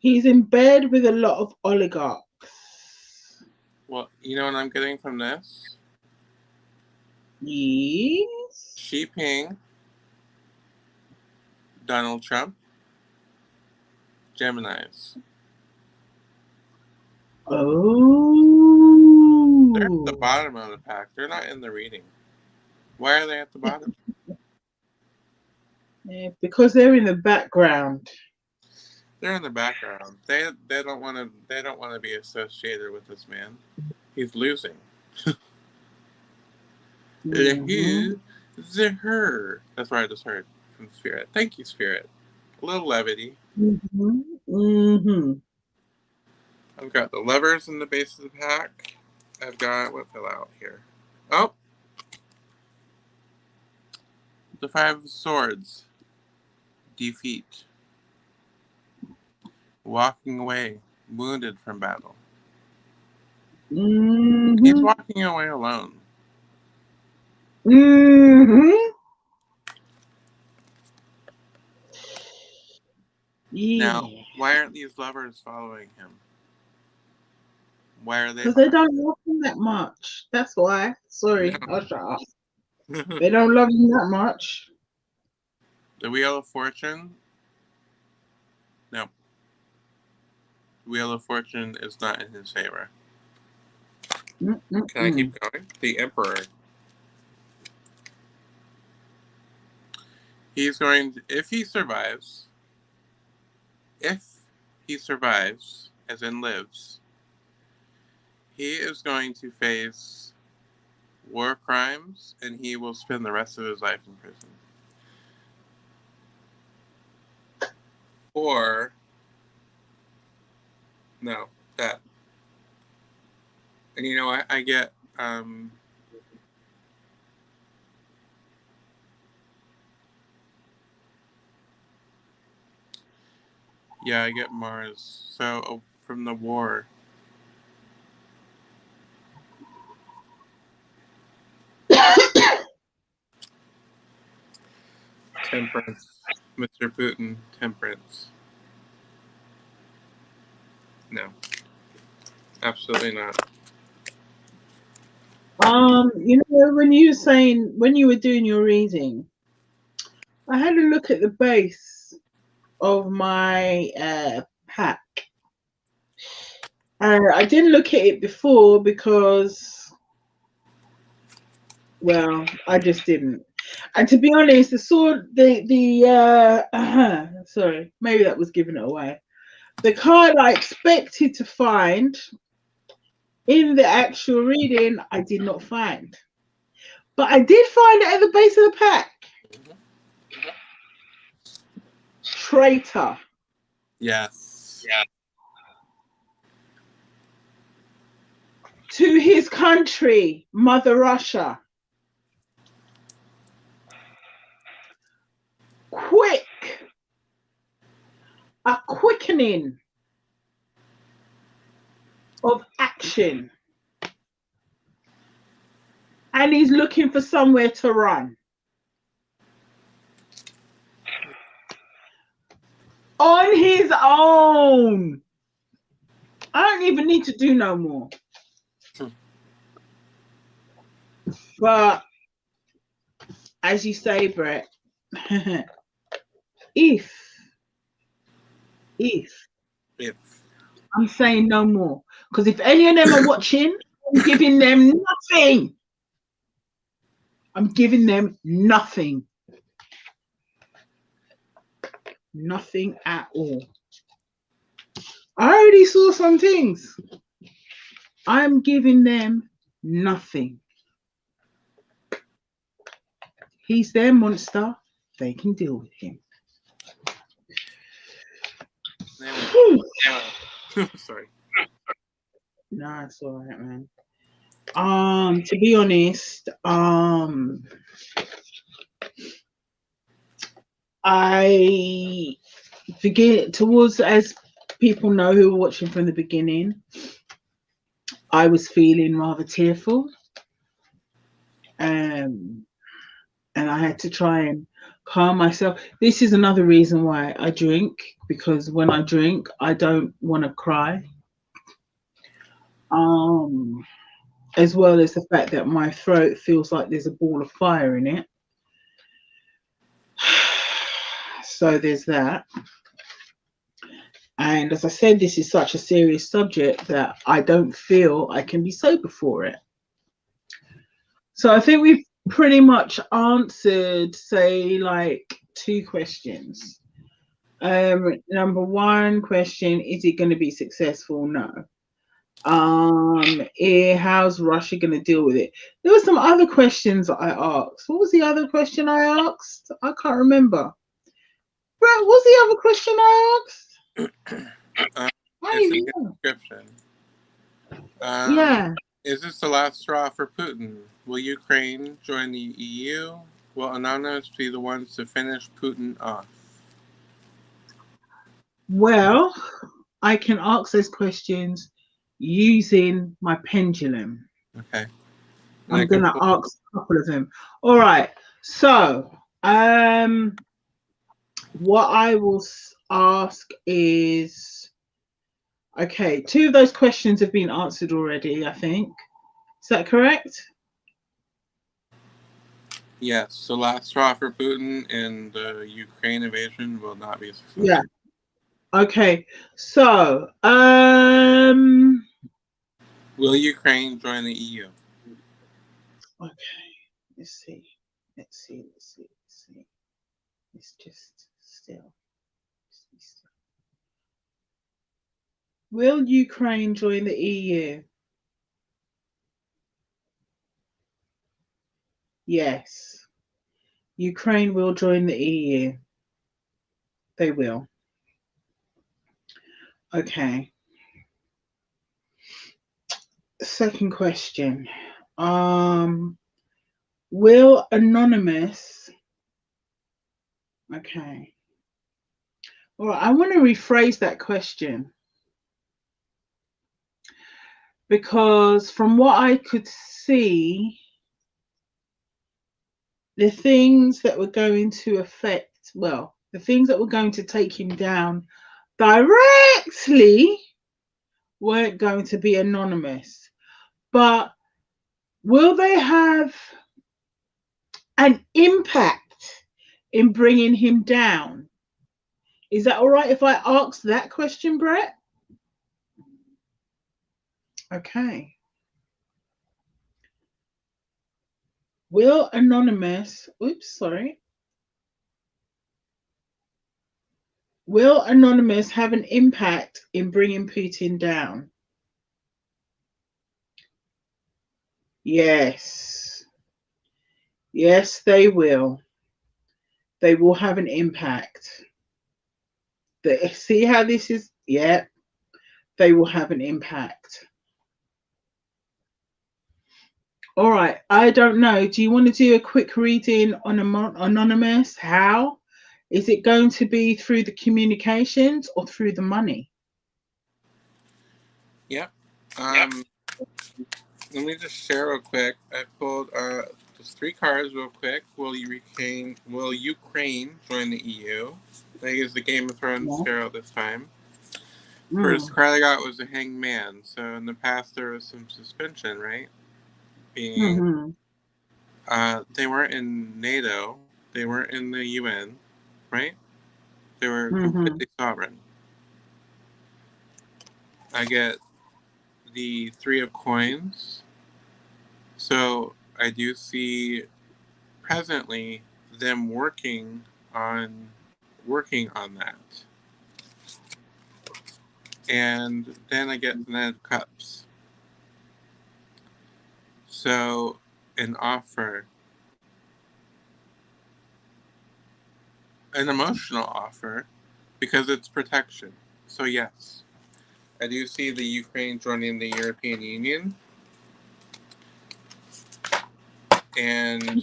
He's in bed with a lot of oligarchs. Well, you know what I'm getting from this? Yes. Xi Jinping, Donald Trump, Geminis. Oh. They're at the bottom of the pack. They're not in the reading. Why are they at the bottom? Yeah, because they're in the background. They're in the background. They don't want to be associated with this man. He's losing. Mm-hmm. Her. That's what I just heard from Spirit. Thank you, Spirit. A little levity. Mm-hmm. Mm-hmm. I've got the Lovers in the base of the pack. I've got what fell out here. Oh, the Five of Swords. Defeat. Walking away, wounded from battle. Mm-hmm. He's walking away alone. Mm-hmm. Yeah. Now, why aren't these lovers following him? Why are they? Because they don't love him that much. That's why. Sorry, No. I'll shut up. They don't love him that much. The Wheel of Fortune? No. The Wheel of Fortune is not in his favor. Mm-mm-mm. Can I keep going? The Emperor. He's going to, if he survives, as in lives, he is going to face war crimes and he will spend the rest of his life in prison. Or, no, that. And you know what? I get, yeah, I get Mars. So, from the war. Temperance. Mr. Putin, temperance. No. Absolutely not. You know, when you were doing your reading, I had a look at the base of my pack. I didn't look at it before because, well, I just didn't. And to be honest, sorry, maybe that was giving it away. The card I expected to find in the actual reading, I did not find. But I did find it at the base of the pack. Traitor. Yes. Yeah. To his country, Mother Russia. Quick. A quickening of action. And he's looking for somewhere to run. On his own. I don't even need to do no more. But as you say, Bret, if I'm saying no more, because if any of them are watching, I'm giving them nothing. I'm giving them nothing. Nothing at all. I already saw some things. I'm giving them nothing. He's their monster. They can deal with him. Sorry. No, it's all right, man. To be honest, I begin towards, as people know who were watching from the beginning, I was feeling rather tearful. Um, and I had to try and calm myself. This is another reason why I drink, because when I drink, I don't want to cry. Um, as well as the fact that my throat feels like there's a ball of fire in it. So there's that. And as I said, this is such a serious subject that I don't feel I can be sober for it. So I think we've pretty much answered, say, like 2 questions. Number one question, is it going to be successful? No. How's Russia going to deal with it? There were some other questions I asked. What was the other question I asked? I can't remember. Brett, what's the other question I asked? It's in the description. Yeah. Is this the last straw for Putin? Will Ukraine join the EU? Will Anonymous be the ones to finish Putin off? Well, I can ask those questions using my pendulum. Okay. I'm going to ask a couple of them. All right. So, what I will ask is, okay, 2 of those questions have been answered already, I think. Is that correct? Yes. The last straw for Putin and the Ukraine invasion will not be successful. Yeah. Okay. So, will Ukraine join the EU? Okay. Let's see. Let's just still. Will Ukraine join the EU? Yes. Ukraine will join the EU. They will. Okay. Second question. Will Anonymous. Okay. All right. I want to rephrase that question, because from what I could see, the things that were going to affect, well, the things that were going to take him down directly weren't going to be anonymous. But will they have an impact in bringing him down? Is that all right if I ask that question, Brett? Okay. Will Anonymous, will Anonymous have an impact in bringing Putin down? Yes. Yes, they will. They will have an impact. See how this is? Yeah, they will have an impact. All right, I don't know. Do you want to do a quick reading on Anonymous? How? Is it going to be through the communications or through the money? Yep. Let me just share real quick. I pulled just 3 cards real quick. Will Ukraine join the EU? I use the Game of Thrones tarot this time. First card I got was the Hanged Man. So in the past there was some suspension, right? Being they weren't in NATO, they weren't in the UN, right? They were completely sovereign. I get the 3 of Coins. So I do see presently them working on that. And then I get the Knight of Cups. So an offer, an emotional offer, because it's protection. So yes, I do see the Ukraine joining the European Union. And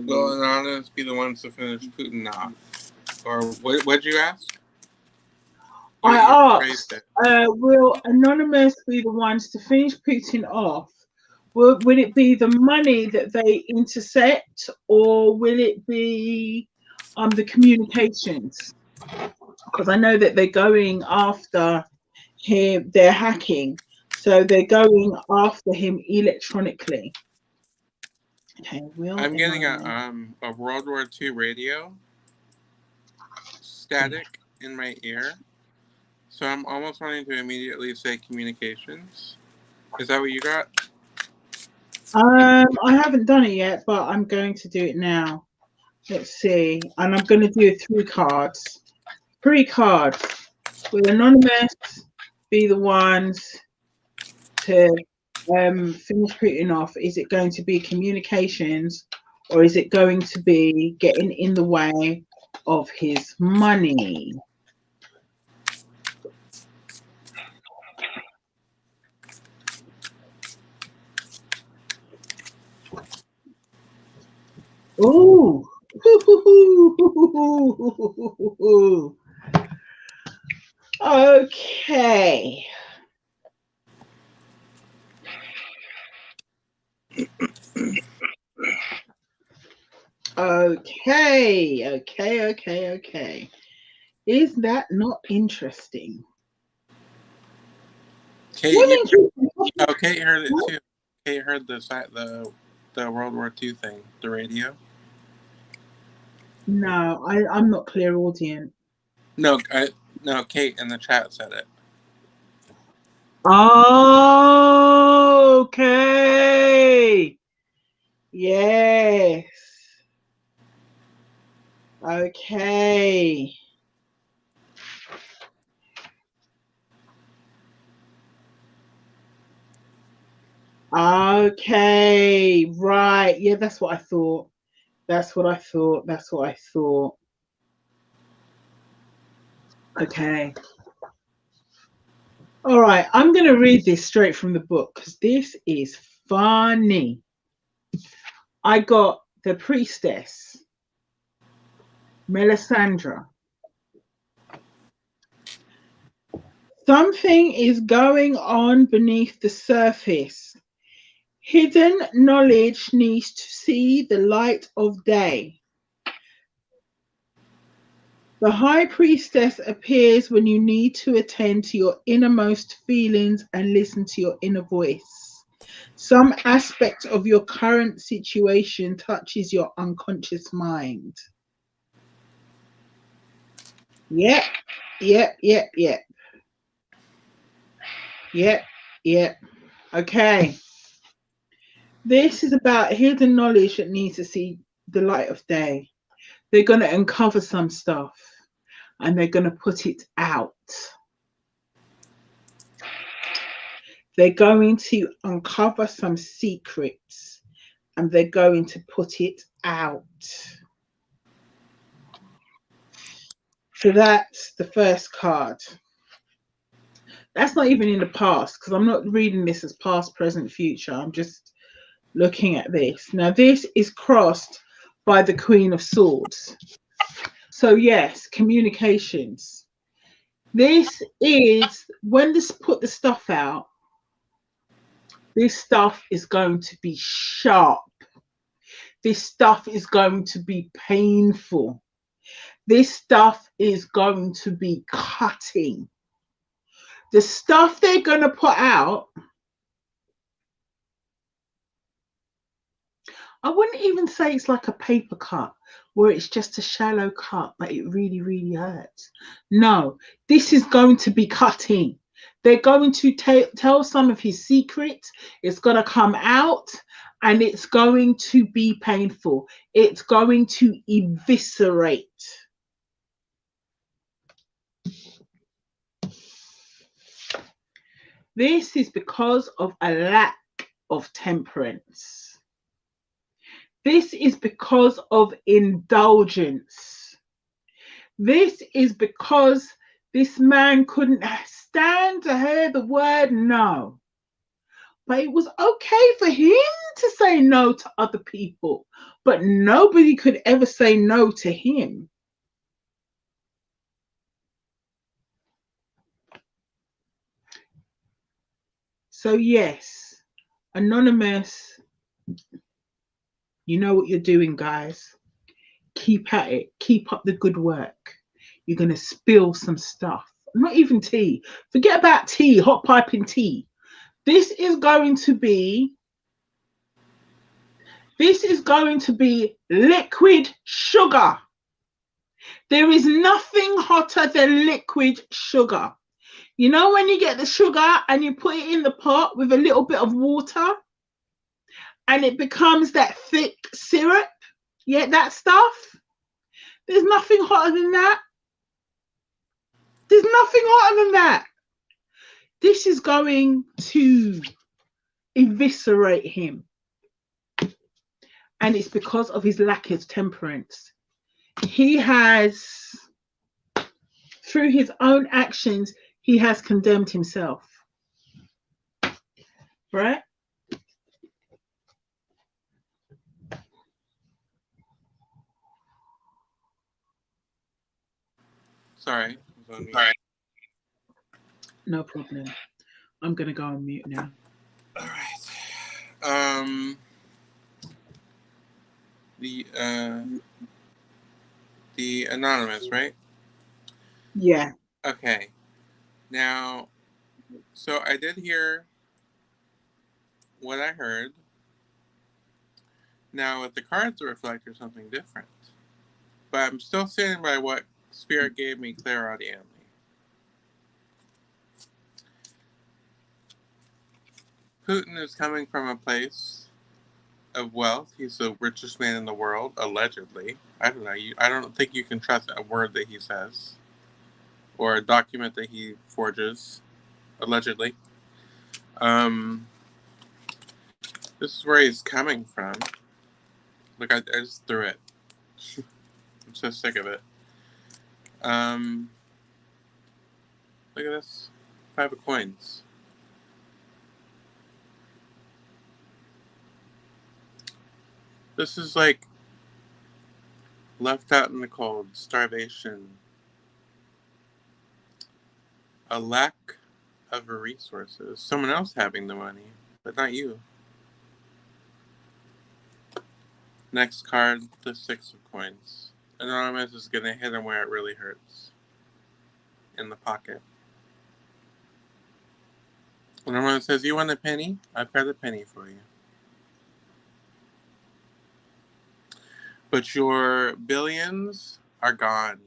will Anonymous be the ones to finish Putin off? Or what'd you ask? I You asked, phrased it. will Anonymous be the ones to finish Putin off? Will it be the money that they intercept, or will it be the communications? Because I know that they're going after him, they're hacking, so they're going after him electronically. Okay, I'm getting a World War II radio static in my ear, so I'm almost wanting to immediately say communications. Is that what you got? I haven't done it yet, but I'm going to do it now. Let's see, and I'm going to do 3 cards. 3 cards. Will Anonymous be the ones to finish Putin off? Is it going to be communications, or is it going to be getting in the way of his money? Ooh. Okay. Okay. Is that not interesting? Kate, Kate heard it too. Kate heard the World War II thing, the radio. No, I'm not clairaudient. No, Kate in the chat said it. Okay. Yes. Okay. Okay. Right. Yeah, that's what I thought. That's what I thought. That's what I thought. Okay. All right. I'm going to read this straight from the book because this is funny. I got the priestess, Melisandre. Something is going on beneath the surface. Hidden knowledge needs to see the light of day. The high priestess appears when you need to attend to your innermost feelings and listen to your inner voice. Some aspect of your current situation touches your unconscious mind. Yep. Okay. This is about hidden knowledge that needs to see the light of day. They're going to uncover some stuff and they're going to put it out. They're going to uncover some secrets and they're going to put it out. So that's the first card. That's not even in the past because I'm not reading this as past, present, future. I'm just looking at this. Now, this is crossed by the Queen of Swords. So, yes, communications. This is when this put the stuff out. This stuff is going to be sharp. This stuff is going to be painful. This stuff is going to be cutting. The stuff they're going to put out, I wouldn't even say it's like a paper cut where it's just a shallow cut, but it really, really hurts. No, this is going to be cutting. They're going to tell some of his secrets. It's going to come out and it's going to be painful. It's going to eviscerate. This is because of a lack of temperance. This is because of indulgence. This is because this man couldn't stand to hear the word no. But it was okay for him to say no to other people, but nobody could ever say no to him. So, yes, Anonymous, you know what you're doing, guys. Keep at it. Keep up the good work. You're going to spill some stuff. Not even tea. Forget about tea, hot piping tea. This is going to be liquid sugar. There is nothing hotter than liquid sugar. You know when you get the sugar and you put it in the pot with a little bit of water and it becomes that thick syrup? Yeah, that stuff. There's nothing hotter than that. There's nothing hotter than that. This is going to eviscerate him. And it's because of his lack of temperance. He has, through his own actions, he has condemned himself. Right? Sorry. Sorry. No problem. I'm going to go on mute now. All right. The Anonymous, right? Yeah. Okay. Now, so I did hear what I heard. Now, with the cards reflect something different. But I'm still standing by what Spirit gave me clairaudiently. Putin is coming from a place of wealth. He's the richest man in the world, allegedly. I don't know. I don't think you can trust a word that he says or a document that he forges, allegedly. This is where he's coming from. Look, I just threw it. I'm so sick of it. Look at this. 5 of coins. This is like left out in the cold, starvation, a lack of resources, someone else having the money, but not you. Next card, the 6 of coins. Anonymous is going to hit him where it really hurts. In the pocket. Anonymous says, you want a penny? I've got a penny for you. But your billions are gone.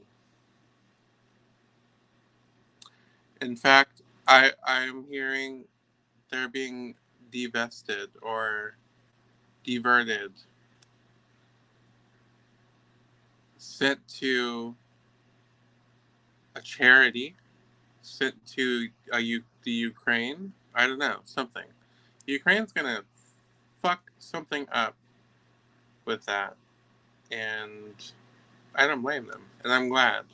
In fact, I'm hearing they're being divested or diverted, sent to a charity, sent to the Ukraine. I don't know, something. Ukraine's gonna fuck something up with that, and I don't blame them, and I'm glad.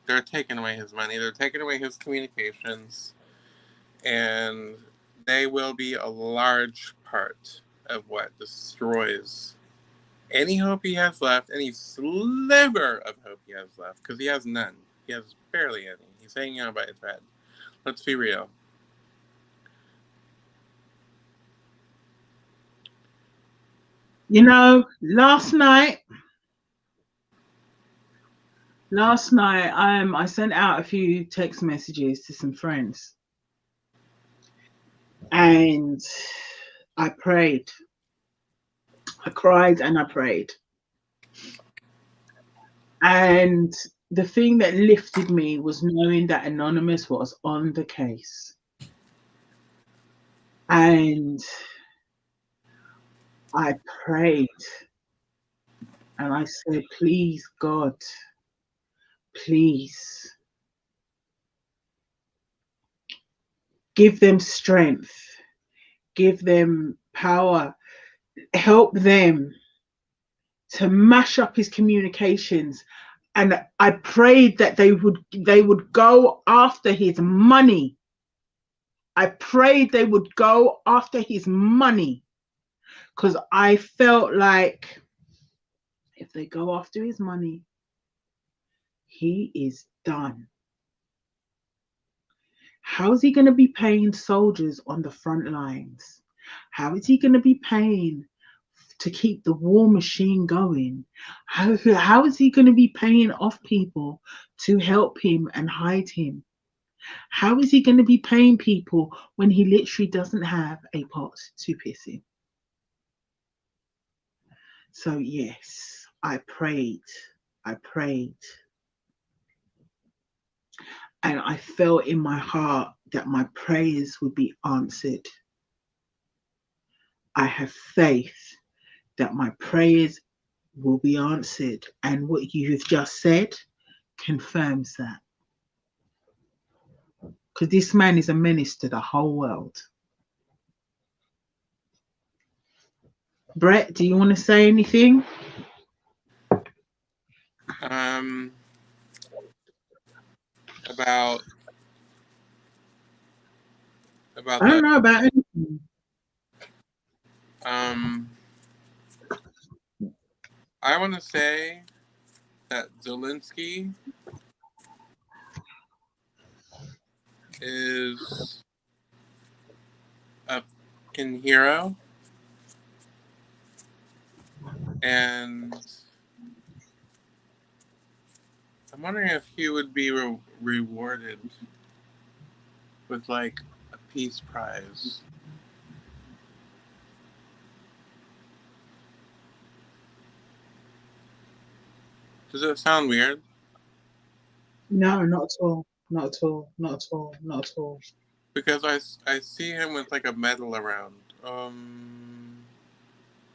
They're taking away his money, they're taking away his communications, and they will be a large part of what destroys any hope he has left, any sliver of hope he has left, because he has none. He has barely any. He's hanging on by a thread. Let's be real. You know, last night I sent out a few text messages to some friends and I prayed. I cried and I prayed. And the thing that lifted me was knowing that Anonymous was on the case. And I prayed and I said, please, God, please give them strength, give them power, help them to mash up his communications. And I prayed that they would go after his money. I prayed they would go after his money, because I felt like if they go after his money, he is done. How is he going to be paying soldiers on the front lines? How is he going to be paying to keep the war machine going? How is he going to be paying off people to help him and hide him? How is he going to be paying people when he literally doesn't have a pot to piss in? So, yes, I prayed. I prayed. And I felt in my heart that my prayers would be answered. I have faith that my prayers will be answered. And what you've just said confirms that. Because this man is a menace to the whole world. Bret, do you want to say anything? Um, about I don't the know about anything. um, I want to say that Zelensky is a fucking hero, and I'm wondering if he would be rewarded with like a peace prize. Does it sound weird? No, not at all. Not at all. Not at all. Not at all. Because I see him with like a medal around.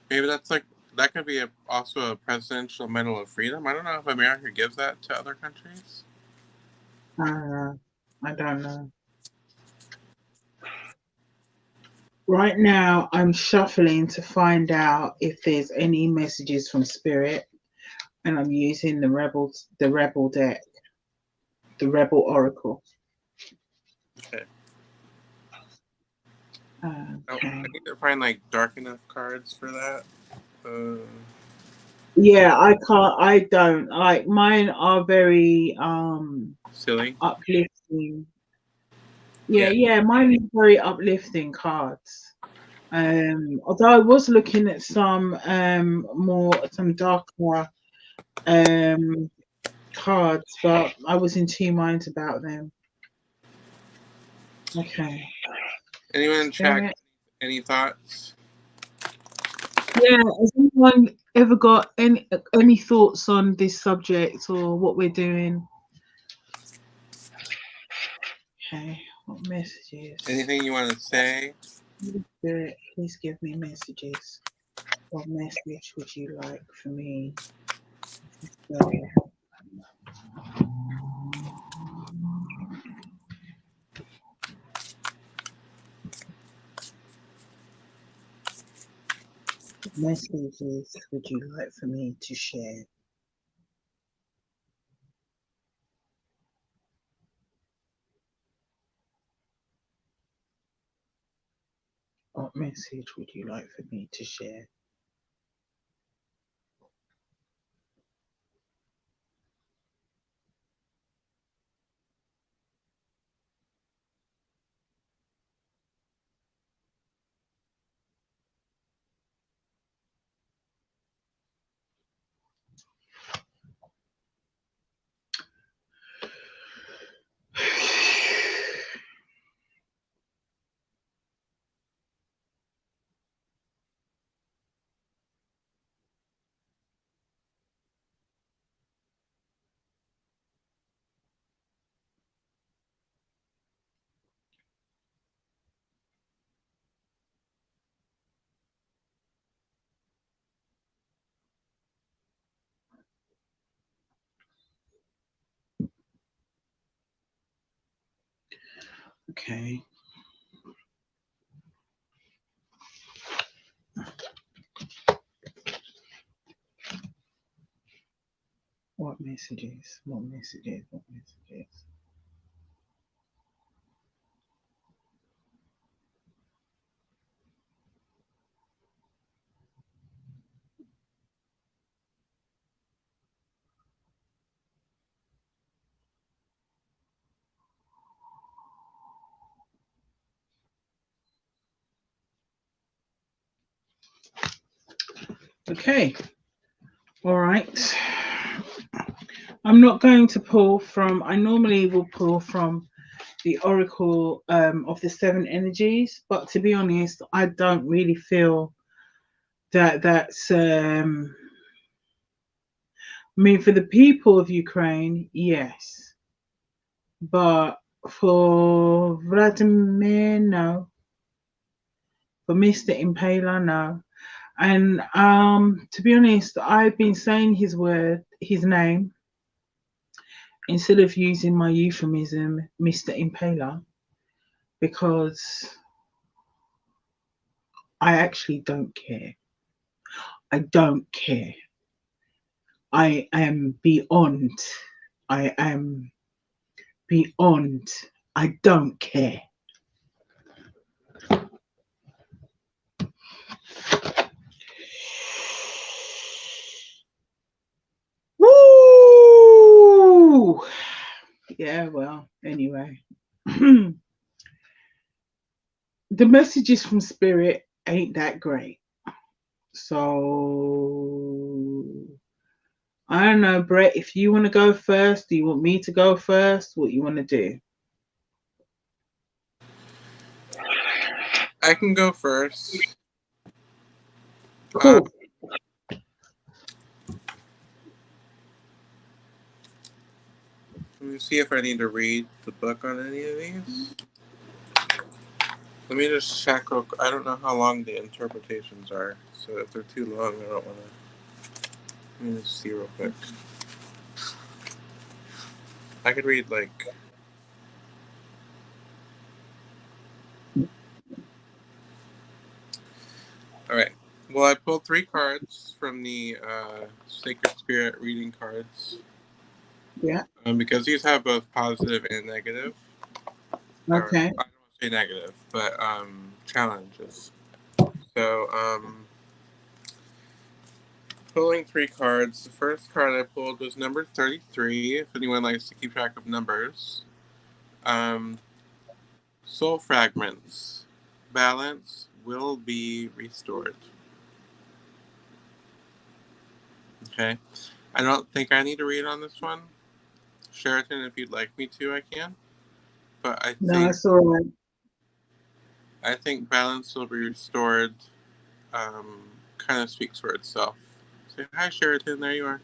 Maybe that's like that could be also a presidential medal of freedom. I don't know if America gives that to other countries. I don't know. I don't know. Right now, I'm shuffling to find out if there's any messages from Spirit, and I'm using the Rebel deck, the Rebel Oracle. Okay. Oh, Okay. I need to find like dark enough cards for that. Yeah, I can't. I don't like mine. Are very Silly. uplifting. Yeah, Yeah. yeah, mine are very uplifting cards. Although I was looking at some darker um cards, but I was in two minds about them. Okay. Anyone in chat? Spirit. Any thoughts? Yeah, has anyone ever got any thoughts on this subject or what we're doing? Okay, what messages? Anything you want to say? Spirit, please give me messages. What message would you like for me to share? What messages would you like for me to share? What message would you like for me to share? Okay. What messages? What messages? What messages? Okay. All right. I'm not going to pull from, I normally will pull from the Oracle of the Seven Energies, but to be honest, I don't really feel that that's, I mean, for the people of Ukraine, yes, but for Vladimir, no. For Mr. Impaler, no. And to be honest, I've been saying his name, instead of using my euphemism, Mr. Impaler, because I actually don't care. I don't care. I am beyond. I am beyond. I don't care. Woo! Yeah, well, anyway. The messages from spirit ain't that great. So I don't know, Brett, if you want to go first, do you want me to go first? What you want to do? I can go first. Cool. Let me see if I need to read the book on any of these. Let me just check. I don't know how long the interpretations are, so if they're too long, I don't want to. Let me just see real quick. I could read like. All right. Well, I pulled 3 cards from the Sacred Spirit reading cards Yeah. because these have both positive and negative. Or Okay. I don't want to say negative, but challenges. So, pulling 3 cards. The first card I pulled was number 33. If anyone likes to keep track of numbers. Um, Soul fragments. Balance will be restored. Okay. I don't think I need to read on this one. Sheraton, if you'd like me to, I can. But No, it's all right. I think balance will be restored. Kind of speaks for itself. Say hi, Sheraton. There you are.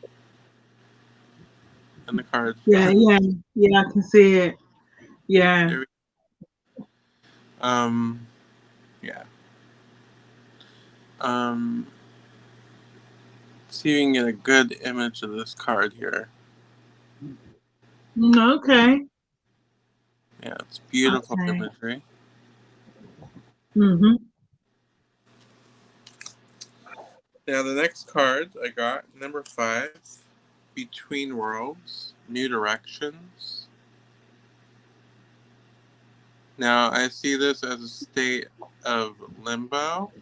And the cards. Yeah, yeah, yeah, I can see it. Yeah. Um, yeah. Um, See if you can get a good image of this card here. Okay. Yeah, it's beautiful Okay. imagery. Mm-hmm. Now the next card I got, number 5, Between Worlds, New Directions. Now I see this as a state of limbo,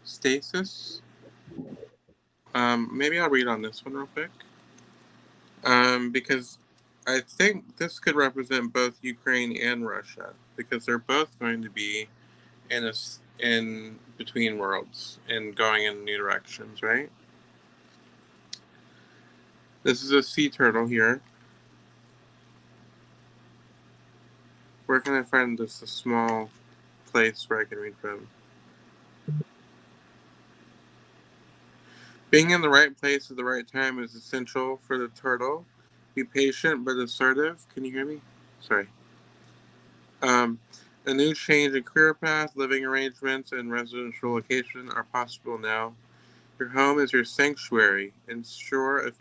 stasis. Maybe I'll read on this one real quick. Because I think this could represent both Ukraine and Russia, because they're both going to be in between worlds and going in new directions, right? This is a sea turtle here. Where can I find this a small place where I can read from? Being in the right place at the right time is essential for the turtle. Be patient but assertive. Can you hear me? Sorry. Um, a new change in career path, living arrangements, and residential location are possible now. Your home is your sanctuary. Ensure a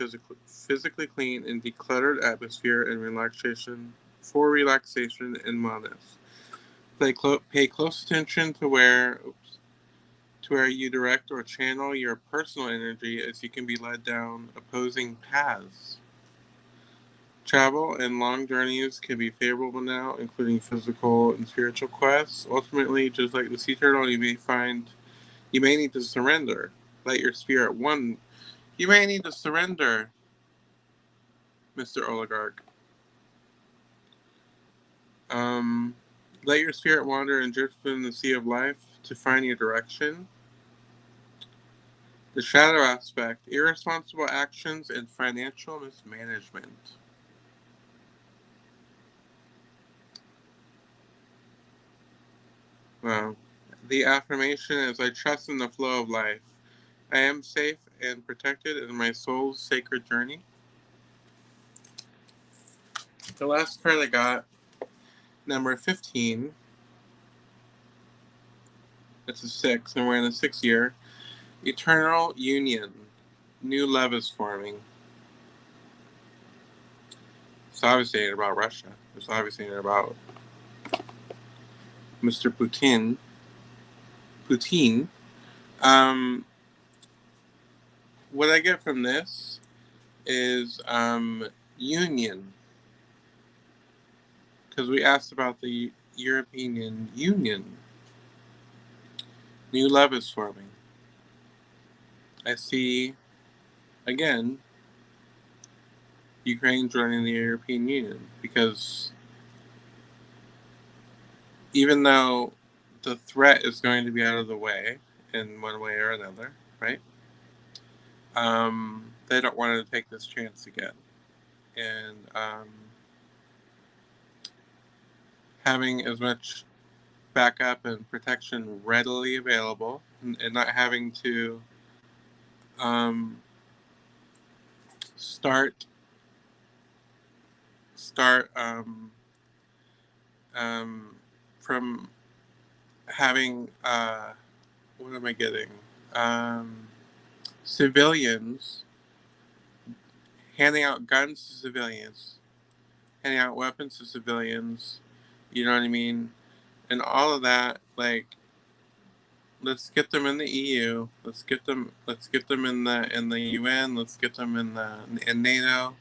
physically clean and decluttered atmosphere and relaxation and wellness. Pay close attention to where you direct or channel your personal energy, as you can be led down opposing paths. Travel and long journeys can be favorable now, including physical and spiritual quests. Ultimately, just like the sea turtle, you may need to surrender. Let your spirit one. You may need to surrender, Mr. Oligarch. Um, Let your spirit wander and drift in the sea of life to find your direction. The shadow aspect, irresponsible actions and financial mismanagement. Well, the affirmation is, I trust in the flow of life. I am safe and protected in my soul's sacred journey. The last card I got, number 15. It's a 6, and we're in the 6th year. Eternal union. New love is forming. It's obviously about Russia. It's obviously about Mr. Putin. What I get from this is union. Because we asked about the European Union. New love is forming. I see, again, Ukraine joining the European Union. Because even though the threat is going to be out of the way in one way or another, right? They don't want to take this chance again. And having as much backup and protection readily available, and not having to start from having what am I getting? Civilians handing out guns to civilians, handing out weapons to civilians. You know what I mean? And all of that, like, let's get them in the EU. Let's get them in the UN. Let's get them in NATO.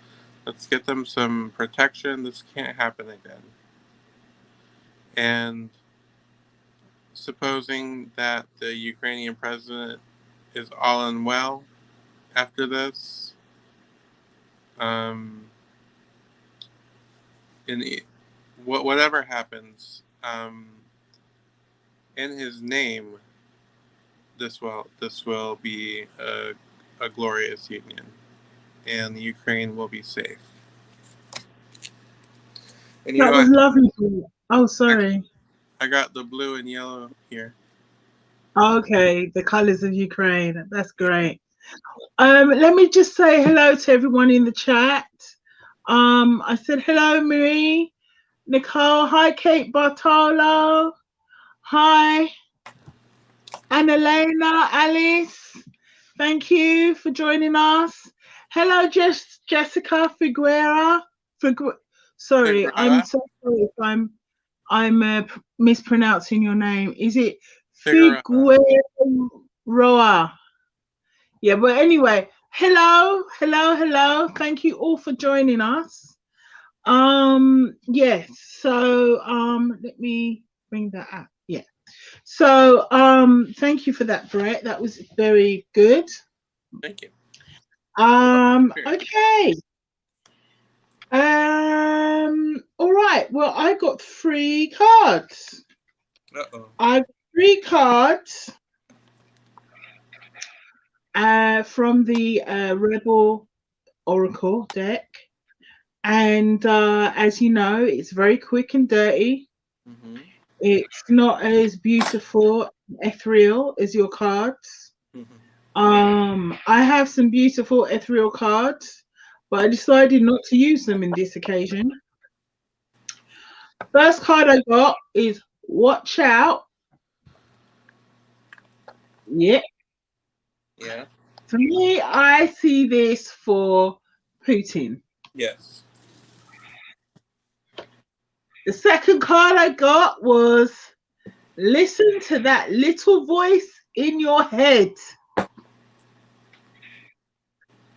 Let's get them some protection. This can't happen again. And supposing that the Ukrainian president is all unwell after this, whatever happens, in his name, this will be a glorious union, and the Ukraine will be safe. And that was lovely. Oh, sorry. I got the blue and yellow here. Okay, the colors of Ukraine. That's great. Let me just say hello to everyone in the chat. I said hello, Marie, Nicole. Hi, Kate Bartolo. Hi, Annalena, Alice. Thank you for joining us. Hello, Jessica Figuera. Sorry, Figueroa? I'm so sorry if I'm mispronouncing your name. Is it Figueroa? Yeah, but anyway, hello. Thank you all for joining us. Yes, so let me bring that up. Yeah. So thank you for that, Bret. That was very good. Thank you. Okay. All right. Well, I got 3 cards. I've 3 cards from the Rebel Oracle deck. And as you know, it's very quick and dirty. Mm-hmm. It's not as beautiful, ethereal as your cards. Mm-hmm. I have some beautiful ethereal cards, but I decided not to use them in this occasion. First card I got is Watch Out. Yeah. Yeah. For me, I see this for Putin. Yes. The second card I got was Listen to that little voice in your head.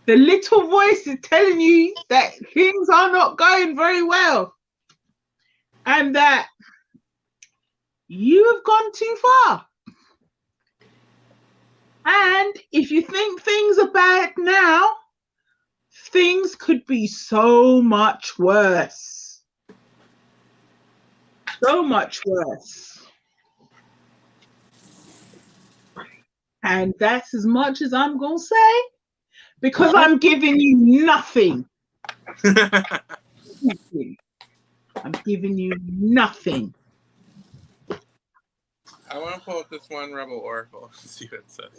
The little voice is telling you that things are not going very well and that you have gone too far. And if you think things are bad now, things could be so much worse. So much worse. And that's as much as I'm going to say because What? I'm giving you nothing. Nothing. I'm giving you nothing. I want to pull up this one Rebel Oracle and see what it says.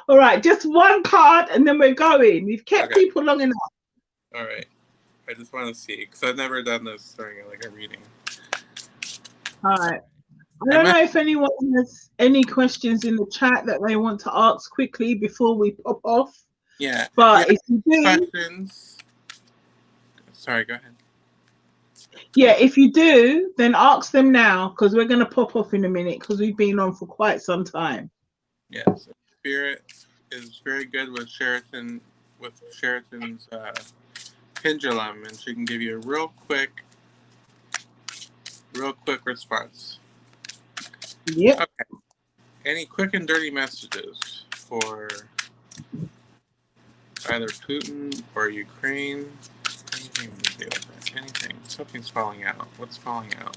All right, just one card and then we're going. We've kept people long enough. All right. I just want to see because I've never done this during like a reading. All right. I don't know if anyone has any questions in the chat that they want to ask quickly before we pop off. Yeah. But if you do, questions. Sorry, go ahead. Yeah, if you do, then ask them now because we're going to pop off in a minute because we've been on for quite some time. Yes. Spirit is very good with Sheraton's pendulum, and she can give you a real quick response. Yep. Okay. Any quick and dirty messages for either Putin or Ukraine? Anything to do with it? Anything. Something's falling out. What's falling out?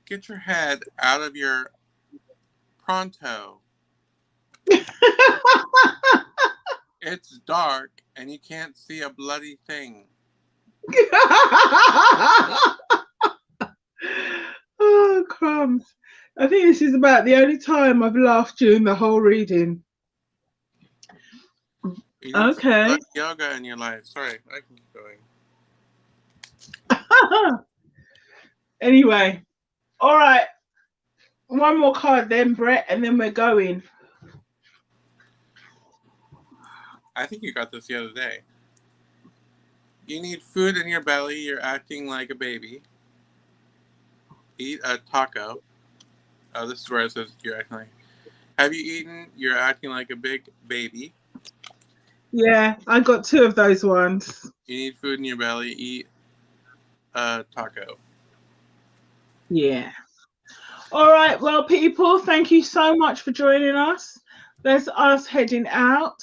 Get your head out of your pronto. It's dark and you can't see a bloody thing. Oh, crumbs. I think this is about the only time I've laughed during the whole reading. You need okay. Yoga in your life. Sorry, I can keep going. Anyway, all right. One more card then, Bret, and then we're going. I think you got this the other day. You need food in your belly. You're acting like a baby. Eat a taco. Oh, this is where it says you're acting like. Have you eaten? You're acting like a big baby. Yeah, I got 2 of those ones. You need food in your belly. Eat a taco. Yeah. All right. Well, people, thank you so much for joining us. That's us heading out.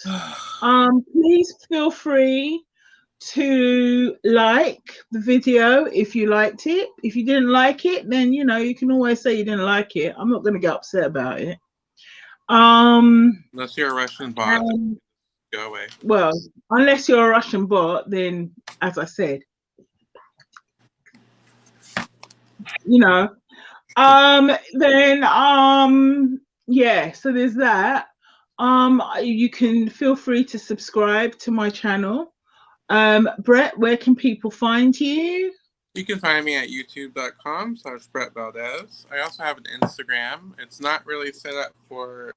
Please feel free to like the video if you liked it. If you didn't like it, then you can always say you didn't like it. I'm not going to get upset about it. Unless you're a Russian bot, go away. Well, unless you're a Russian bot, then as I said, then yeah, so there's that. You can feel free to subscribe to my channel. Bret, where can people find you? You can find me at youtube.com/Bret Valdez. I also have an Instagram. It's not really set up for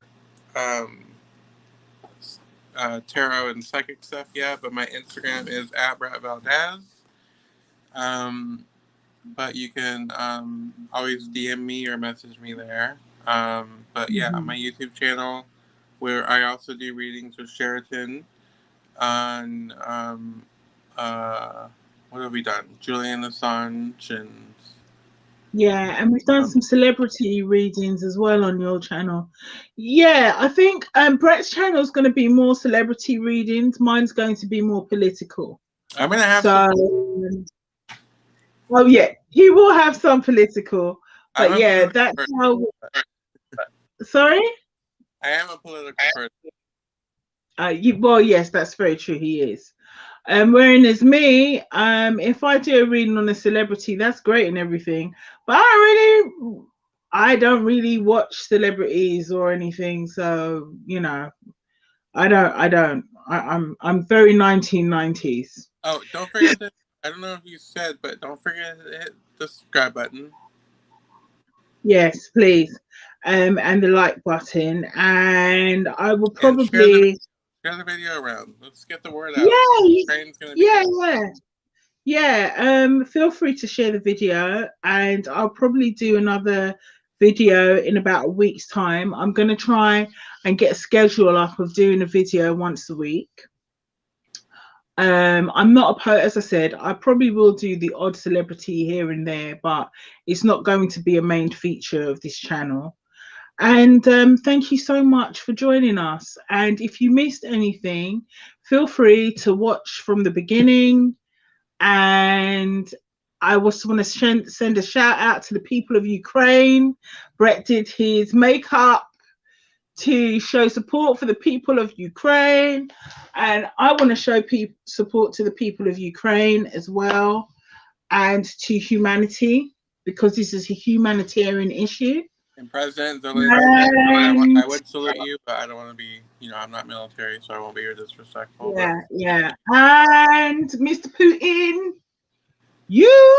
tarot and psychic stuff yet, but my Instagram is @Bret Valdez. But you can always DM me or message me there. But yeah, on my YouTube channel, where I also do readings with Sheraton on what have we done? Julian Assange and yeah, and we've done some celebrity readings as well on your channel. Yeah, I think Bret's channel is going to be more celebrity readings. Mine's going to be more political. I'm going to have some. Oh yeah, he will have some political, but yeah, that's how. Sorry. I am a political person. Well, yes, that's very true. He is. Whereas me, if I do a reading on a celebrity, that's great and everything, but I don't really watch celebrities or anything. So I don't. I'm very 1990s. Oh, don't forget that. I don't know if you said, but don't forget to hit the subscribe button. Yes, please. And the like button. And I will probably share the video around. Let's get the word out. Yeah. Feel free to share the video, and I'll probably do another video in about a week's time. I'm going to try and get a schedule up of doing a video once a week. I'm not opposed, as I said, I probably will do the odd celebrity here and there, but it's not going to be a main feature of this channel. And thank you so much for joining us. And if you missed anything, feel free to watch from the beginning. And I also want to send a shout out to the people of Ukraine. Bret did his makeup to show support for the people of Ukraine. And I want to show support to the people of Ukraine as well, and to humanity, because this is a humanitarian issue. And President Zelensky, I would salute you, but I don't want to be, I'm not military, so I won't be here disrespectful. Yeah, yeah. And Mr. Putin, you